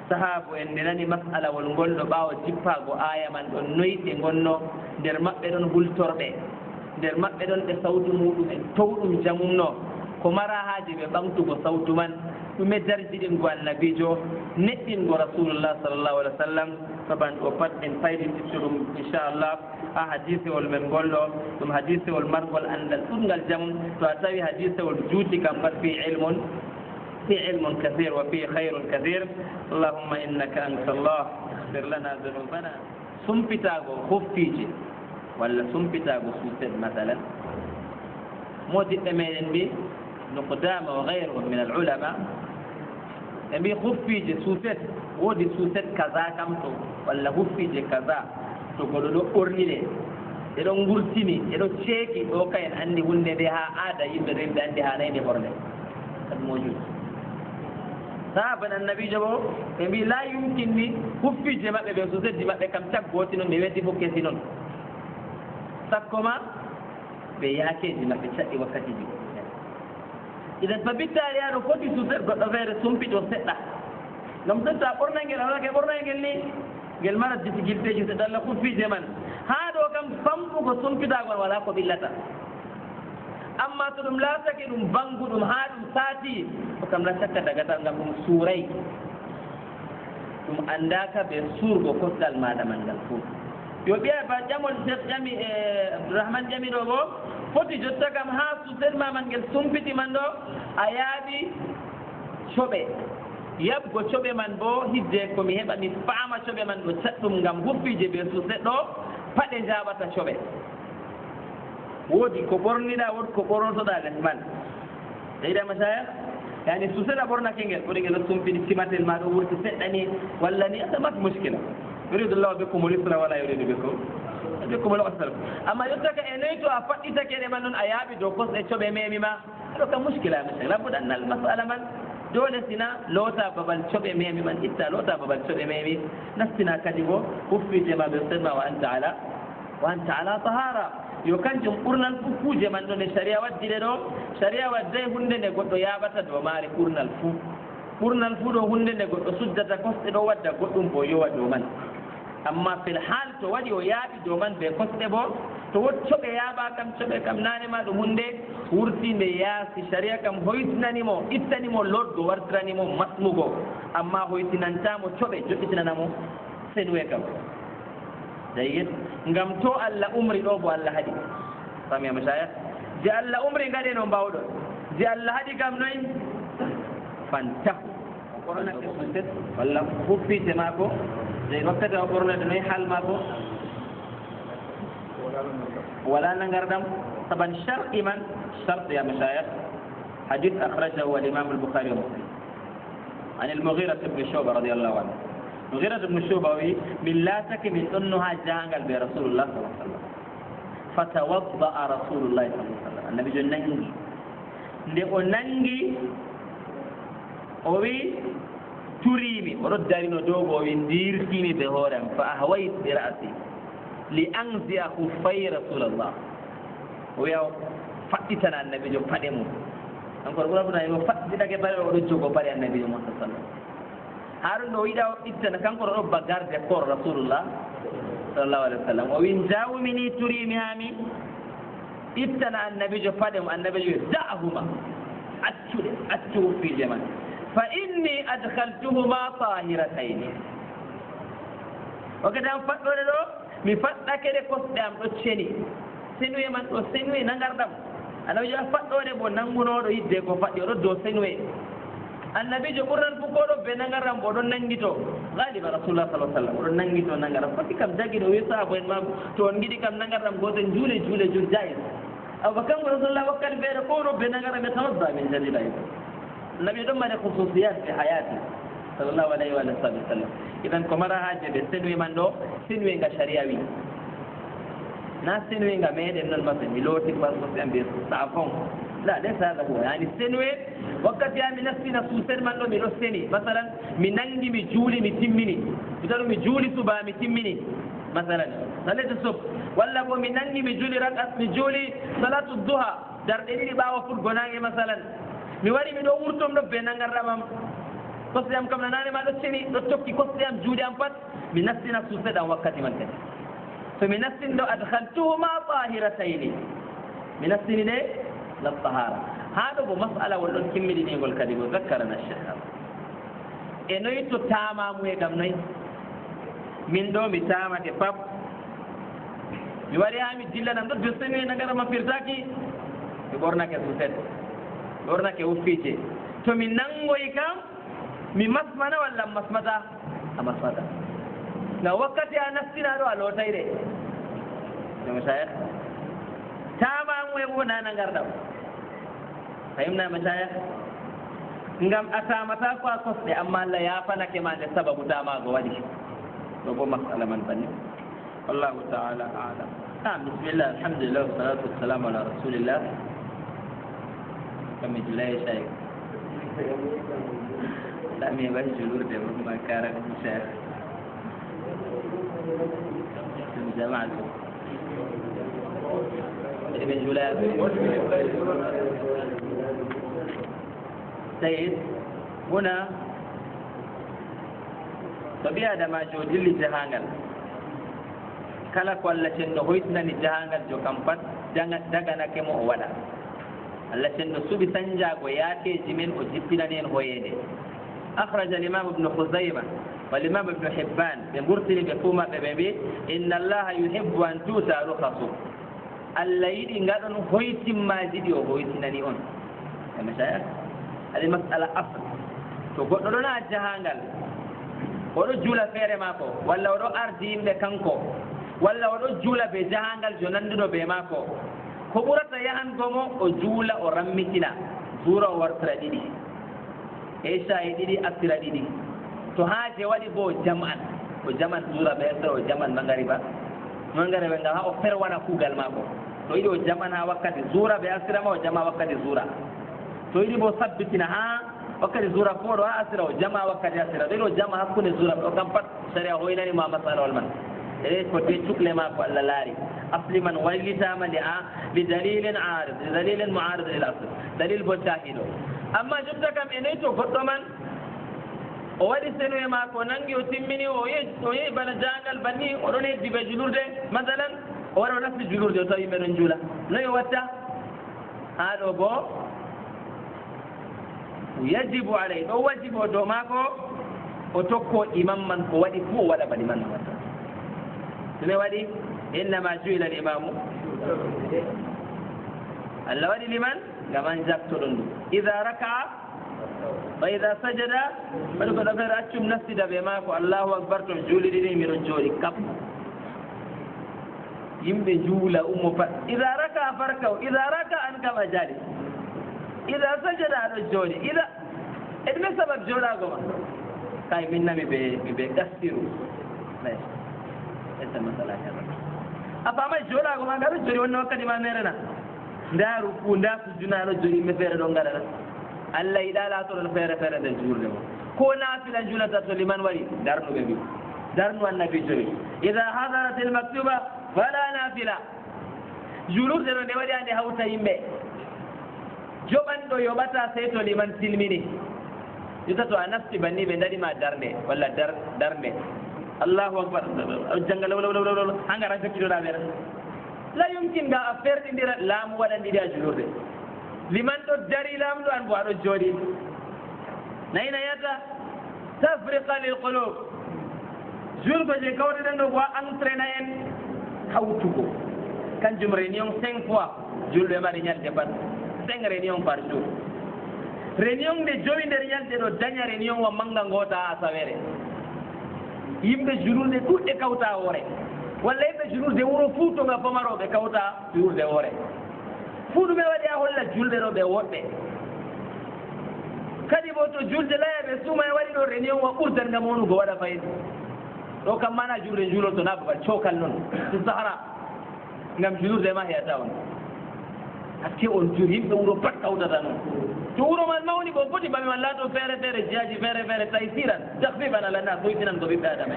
Speaker 4: sahabu en nde nani masalawol ngol ɗo ɓaawo jippago aya man ɗon noyɗe gonno nder maɓɓe ɗon hultorɓe nder maɓɓe ɗon ɓe sawtu muɗum en towɗum jamumno ko mara haaji ɓe ɓamtugo sawtu man ɗume darjiɗingo annabijo neɗɗingo rasulullah sallllahu alih wa sallam saban ɗo pat en faydititto ɗum inchallah ha hadisewol men ngolɗo ɗum hadisewol margol andal ɗuɗngal jamum to a tawi hadisewol juuti kam pat fi ilmun كثير وفيه خير كثير اللهم إنك أنت الله اغفر لنا ذنوبنا سمبتاغو خفتيجي ولا سمبتاغو سوسد مثلا موتي أمين بي نقدام وغيرهم من العلماء بي خفتيجي سوسد wodi suset kaza kam to walla huffije kaza to goɗo ɗo ɓornide eɗo gurtini eɗo ceeki ɗo kayen anndi hunde nde ha aada yimɓe remɓe anndi ha nayde ɓorne kadi mojum sahaban annabijo bo ɓe mbi la yumkin ni huffije maɓɓe ɓe susetji maɓɓe kam caggoti noon ɓe weddi fof kesi noon sakko ma ɓe yaakeji maɓɓe caɗɗi wakkati ji idan fa bittaali aɗo foti suset goɗɗo feere sumpiɗo seɗɗa ngam so ta ɓornal ngel alake ɓornal ngel ni ngel mara difficulté ji seɗɗa allah huffije man haa ɗo kam famɗugo sumpitagol wala ko ɓillata amma to ɗum laatake ɗum bangu ɗum haa ɗum saati o kam la cakka dagata ngam ɗum suuray ɗum anndaka ɓe suurgo kosɗal maɗa man ngal fof yo ɓiya ba ƴamol ƴami e abdourahmane ƴami ɗo bo foti jotta kam haa suset ma man ngel sumpiti man ɗo a yaaɓi coɓe yaɓgo coɓe man bo hidde komi heɓa mi faama coɓe man ɗo catɗum ngam huffije ɓe suset ɗo paɗe njaɓata coɓe woodi ko ɓorniɗa woodi ko ɓornotoɗa les man eyiɗama saya yani suset a ɓornake ngel ɓuri ngel ɗo sumpini simatel ma ɗo wurti seɗɗa ni walla ni atamat muskila yuridullahu bikum lisra wala yuridu bikum bikum al usra amma yottaka e noyi to a faɗɗitake ɗe man noon a yaaɓi dow kosɗe coɓe memi ma aɗo kam muskila monsieur labbuɗa annal masala man dole sina loota babal coɓe memi man itta loota babal coɓe memi nastina kadi bo huffije ma ɓe sedma wa anta ala tahara yo kanjum ɓurnal fuu kuuje man ɗo nde sharia waddile ɗo sharia wadday hunde nde goɗɗo yaaɓata dow maari ɓurnal fuu ɗo hunde nde goɗɗo suddata kosɗe ɗo wadda goɗɗum bo yowa dow man amma fil hal to waɗi o yaaɓi dow man ɓe kosɗe bo to wot coɓe yaaɓa kam coɓe kam nanema ɗum hunde wurtinde yaasi sharia kam hoytinanimo ittanimo lodgo wartiranimo masmugo amma hoytinantamo coɓe joɗɗitinanamo senwe kam jayid ngam to allah umri ɗo bo allah haɗi famiyama saya je allah umri gaɗe no mbawɗon je allah haɗi kam noyi fantahu o ɓornake suset walla huffite maako je wakkati o ɓornade noyi hal maako wala nangardam saban shar'i man shart ya mashayikh hadith akhrajahu al-imam al-bukhari wa muslim an al-mughira ibn shu'bah radiyallahu anhu mughira ibn shu'bah wi min latake min ɗonnoha jangal be rasulullah sallallahu alaihi wasallam fatawadda'a rasulullah sallallahu alaihi wasallam annabi jo nangi nde o nangi o wi turimi oɗo darino dogo o wi ndirtimi ɓe hoore am fa ahwayt bi ra'si li anzia huffay rasulallah o wiya faɗɗitana annabi jo paɗe mum encore ɓuraɓunayi o faɗɗitake paɗe oɗo jogo paɗe annabi jo musa sallam haɗum ɗo o yiɗa o ittana kanko ɗo ɗo bagarde kor rasulullah sallallahu alaihi wa sallam o wi jawmini turimi hami ittana annabi jo paɗe mo annabi jo da'ahuma accu huffije man fa inni adhaltuhuma tahiratayni o kadi an faɗɗode ɗo mi faɗɗake de kosɗe am ɗo ceni senwe man ɗo senwe nangarɗam annabijo faɗɗode bo nangunoɗo yidde ko faɗɗi oɗo dow senwe annabijo ɓurnan fu koɗo be nangarɗam bo ɗon nangito galiba rasulullah sallah sallam oɗon nangito nangarɗam foti kam jagui ɗo wi sahabo en ma to on giɗi kam nangarɗam goten juule jais aba kanko rasulullah wakkati feere ko ɗo be nangarɗam e tawadda min jadiɗa annabi ɗon mari khususiyat fi hayati sallallahu alayhi wa sallam idan ko mara haaje ɓe senwe man ɗo senwe nga sharia wi na senwe nga meɗen noon masen mi looti parsosi am ɓe safon la laysa hada huwa yani senwe wakkati ami nastina suusen man ɗo miɗo seni masalan mi nangi mi juuli mi timmini mi taɗum mi juuli suba mi timmini masalan salatu sub walla bo mi nangi mi juuli rakat mi juuli salatu duha darɗe ɗiɗi ɓaawa futgo nange masalan mi wari miɗo wurtom ɗo be nangarɗamam kosɗe am kam nanane ma ɗo seni ɗo tokki kosɗe am juuɗe am pat mi nastina suuse ɗam wakkati man kadi so mi nastin ɗo adhaltuhuma tahiratayni mi nastini ɗe la tahara ha ɗo bo masala won ɗon kimmiɗinigol kadi bo zakkarana cheikh e noyi to tamamu e gam noyi min ɗo mi tamake pap mi waɗi ha mi dillanam ɗo do seni nagarama firtaki mi ɓornake suuset mi ɓornake huffije to mi nangoyi kam mi masmana walla masmata a masmata ngam wakkati a nastina ɗo a lootay de no mashayikh tamamu e ɓo nana ngarɗam fayimna mashayikh ngam atamata ko a kosɗe amma Allah yafanake ma nde sababu damago waɗi ɗo bo masala man banni wallahu taala alam bismillah alhamdulillah wassalatu wassalamu ala rasulillah kami julai shay dami ba julurde ma kara shay jamaatu ibn julai سيد هنا طبيعة ما جودل الجهانغل كلا كل شيء نهويتنا الجهانغل جو كمبت دعنا كمو ولا الله شيء نسوي سنجا وياكي جمين وجبنا نين هويني أخرج الإمام ابن خزيمة والإمام ابن حبان بمرسل بفوما ببيبي إن الله يحب أن توتى رخصه الليل إن قالوا هويت ما جدي وهويتنا نيون يا مشايخ هذه مسألة أصل تقول لنا جهانغال ورو جولا فيري ماكو ولا ورو أرجيم لكانكو ولا ورو جولا بجهانغال جنندو بماكو كبرة يهان كومو وجولا ورميتنا زورا ورترا ديدي إيشا ديدي أكترا ديدي تو هاجي ودي بو جمان وجمان زورا بيسر وجمان مغاربا نغا أفر وانا كوغال ماكو تو إدو جمان ها وقت زورا بيسر ما وجما وقت زورا to idi bo sabbitina ha wakkati zura fodo ha asira o jama wakkati asira do jama hakkunde zura o kam pat sharia hoynani ma masala wal man ko te cukle ma ko Allah laari asli man wallitama li dalilin arid li dalilin muarid lil asl dalil bo shahido amma jutta kam ene to goddo man o wadi seno e ma ko nangi o timmini o ye bana jangal banni o don heddi be julurde masalan o waro nafsi julurde o tawi men on jula no yo watta ha do bo يجب عليه أو واجب دوماكو وتكو إمام من قوادي فو ولا بني من ولا سنوادي إنما جئل الإمام الله ودي لمن كمان جاكتورن إذا ركع وإذا سجد فلقد أفر أتشم نفسي دبيماكو الله أكبر تنجولي دي من جولي كب يمد جولا إذا ركع فركوا إذا ركع أنك مجالس إذا سجد على الجول إذا إدمي سبب جولا قوما كاي منا مبكسروا ماشي إنت مثلا كذا أفهم جولا قوما قالوا جوري وانا وقت ما نيرنا دارو كوندا سجنا على جوري مفير دونغالا الله إذا لا ترى الفير الجول لهم كونا في الجولة تسليمان ولي دارنو النبي جوري إذا حضرت المكتوبة فلا نافلة جلوس دارو نودي عند هاوتا يمبي joɓanɗo yoɓata sey to liman silmini yita to a nafti banni ɓe darima darde walla darde allahu akbar jangga lawlawlawlaw hangara jokkitoɗa ɓeɗa la yumkin ga a ferɗidira laamu waɗanɗiɗi a julurde liman ɗo dari laamɗo an bo aɗo jooɗi nayina yata tafriqa lil qulub julgo je kawteɗen ɗo bo a entraina en hawtugo kanjum réunion 5 fois julɓe mbaɗi ñalde pat 5 réunion par jour réunion de jowi nder ñalde ɗo daña réunion wa manga ngota a sawere yimɓe julurde ɗuɗɗe kawta hoore walla yimɓe julurde wuro fuu to nga pamaroɓe kawta julurde hoore fuu ɗume waɗi a holla julde ɗo ɓe woɗɓe kadi bo to julde layaɓe suuma e waɗi ɗo réunion wa ɓurdan ngam wonugo waɗa fayida ɗo kam mana julde juuloto na babal cokal noon to sahara ngam julurde ma heyata on hakke on jur yimɓe wuro pat kawtata noon to wuro man mawni bo foti bami man laato feere feere jiyaji feere feere taysiran tahfiban ala nas hoytinan ko ɓiɓɓe adama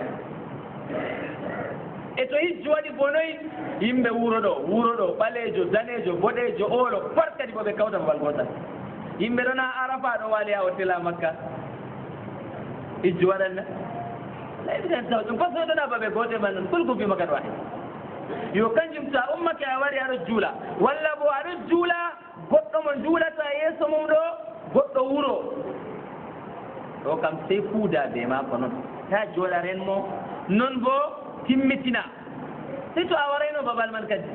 Speaker 4: e to hijju waɗi bonoyi yimɓe wuro ɗo ɓaleejo daneejo boɗeejo oolo pat kadi bo ɓe kawta babal gotal yimɓe ɗon ha arafa ɗo waali ha hotel a makka hijju waɗanna layɓiten taw ɗum pas ɗona baɓe goote man noon kulko fima kadi waɗi yo kanjum sa ummake a wari aɗo juula walla bo aɗo juula goɗɗo mo juulata yeeso mum ɗo goɗɗo wuro ɗo kam sey fuuda be maako noon ta jooɗa ren mo non bo timmitina sey to a warayno babal man kadi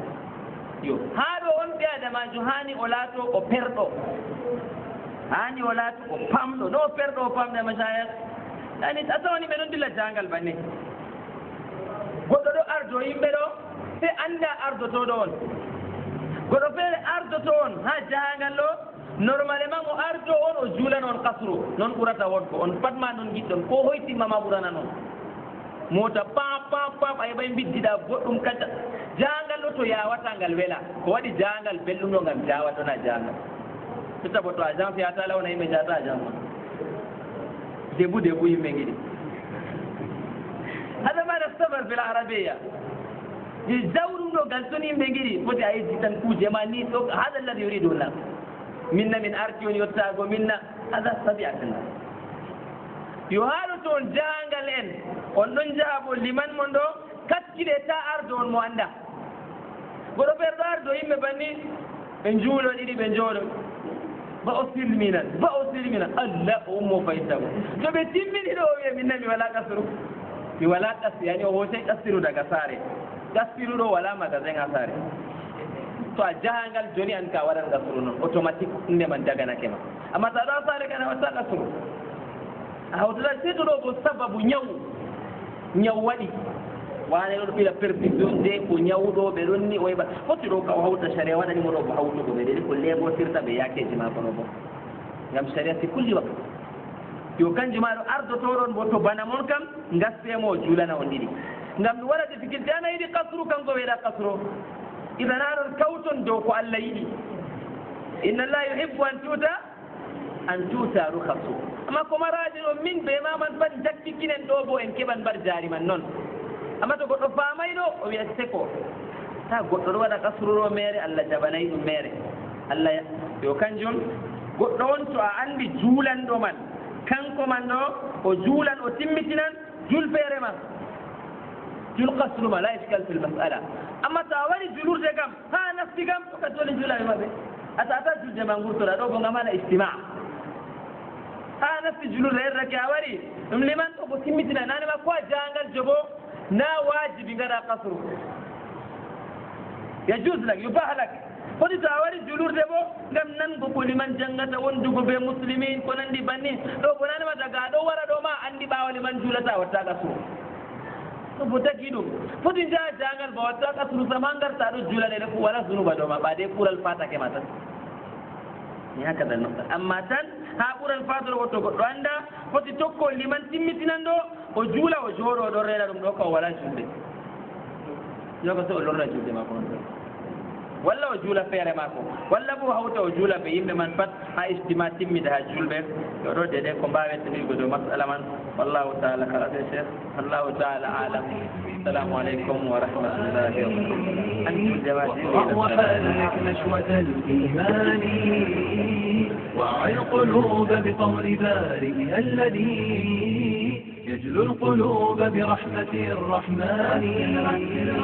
Speaker 4: yo haa ɗo on ɓe adamajo hani o laato o perɗo hani o laato o pamɗo no o perɗo o pamɗe machayah ani a tawani ɓe ɗon dilla jangal banni goɗɗo ɗo ardo yimɓe ɗo se anda ardotoɗo on goɗɗo feere ardoto on ha jahangal ɗo normalement o ardo on o juula noon kasru noon ɓurata wonko on patma noon giɗɗon ko hoytimmama ɓurana noon mota pap ay ɓay biddiɗa goɗɗum kacca jangal ɗo to yawata ngal weela ko waɗi jangal belɗum ɗo ngam jawatona jangal so taɓo to agent fiyata lawna yimɓe jata agent ma debu yimɓe giɗi hada maɗa sabar fil arabiya jawɗum ɗo gal toon yimɓe giɗi foti a yejji tan kuuje ma ni ɗo hada alladi yuridu llah minna min arti on yettago minna hada tabiatana yo haaɗo toon jahangal en on ɗon jahabo liman mon ɗo kaskiɗe ta ardo on mo anda goɗo ɓerɗo ardo yimɓe banni ɓe juulo ɗiɗi ɓe jooɗo ba o silminan allah o ummo faytago to ɓe timmini ɗo o wiya minna mi wala kasru mi wala qassi yani o hootay qassiru daga saare qassiruɗo wala magasin ha saare to a jahangal joni an ka waɗan qasru noon automatique ndeman daganake ma amma ta ɗo a saare kana watta qasru a hawtata seeto ɗo bo sababu ñaw waɗi wane ɗon ɓila perdition de ko ñawɗo ɓe ɗon ni oyba foti ɗo ka o hawta sharia waɗanimo ɗo bo hawtugo ɓe ɗeɗi ko leɓotirta ɓe yakeji ma kono bo ngam sharia si kulli waktu yo kanjuma ɗo ardotoɗon bo to bana mon kam gassemo o juulana on ɗiɗi ngam ɗum waɗa difficulté ana yiɗi kasru kanko weeɗa kasro idan aɗon kawton dow ko allah yiɗi inna allah yuhibbu an tuta rukasu amma ko maraji ɗo min ɓe maman pat jakkikkinen ɗo bo en keɓan mbar jaari man noon amma to goɗɗo famay ɗo o wiya seko ta goɗɗo ɗo waɗa kasruɗo mere allah jabanayi ɗum mere allah yo kanjum goɗɗo on to a andi juulanɗo man kanko man ɗo o juulan o timmitinan jul feere ma jul kasru ma la iskal fil masala amma to a waɗi julurde kam ha nafti kam o kadi woni juulaɓe maɓɓe a tata julde ma gurtoɗa ɗo bo ngam haɗa istima ha nafti julurde herrake a waɗi ɗum liman ɗo ko timmitina nanema ko a jangal jogo na wajibi ngaɗa kasru yajuz lak yubah lak foti to a waɗi julurde bo ngam nango ko liman jangata wondugo be muslimin ko nandi bannin ɗo bo nanema daga ɗo wara ɗo ma andi ɓawa liman julata watta kasru ɗo bo tagi ɗum foti jaha jangal ba watta kasru sama garta ɗo julaɗeɗe fu wala zunuba ɗo ma ɓade ɓural fatake ma tan ni hakada noɗɗa amma tan ha ɓural fatoro wotto goɗɗo anda foti tokko liman timmitinan ɗo o juula o jooɗo ɗon reena ɗum ɗo ka o wala julde yoga so o lorna julde mako noon walla o juula feere mako walla bo hawta o juula ɓe yimɓe man pat ha istima timmide ha julɓe yo ɗo deɗe ko mbawettenirgo dow masala man wallahu taala kala ɓe cheikh wallahu taala alam السلام عليكم ورحمة الله وبركاته.
Speaker 3: وحرك نشوة الإيمان وعي القلوب بقول بارئها الذي يجلو القلوب برحمة الرحمن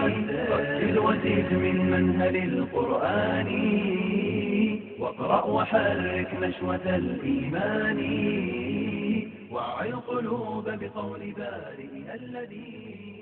Speaker 3: رتل وزد من منهل القرآن واقرأ وحرك نشوة الإيمان وعي القلوب بقول بارئها الذي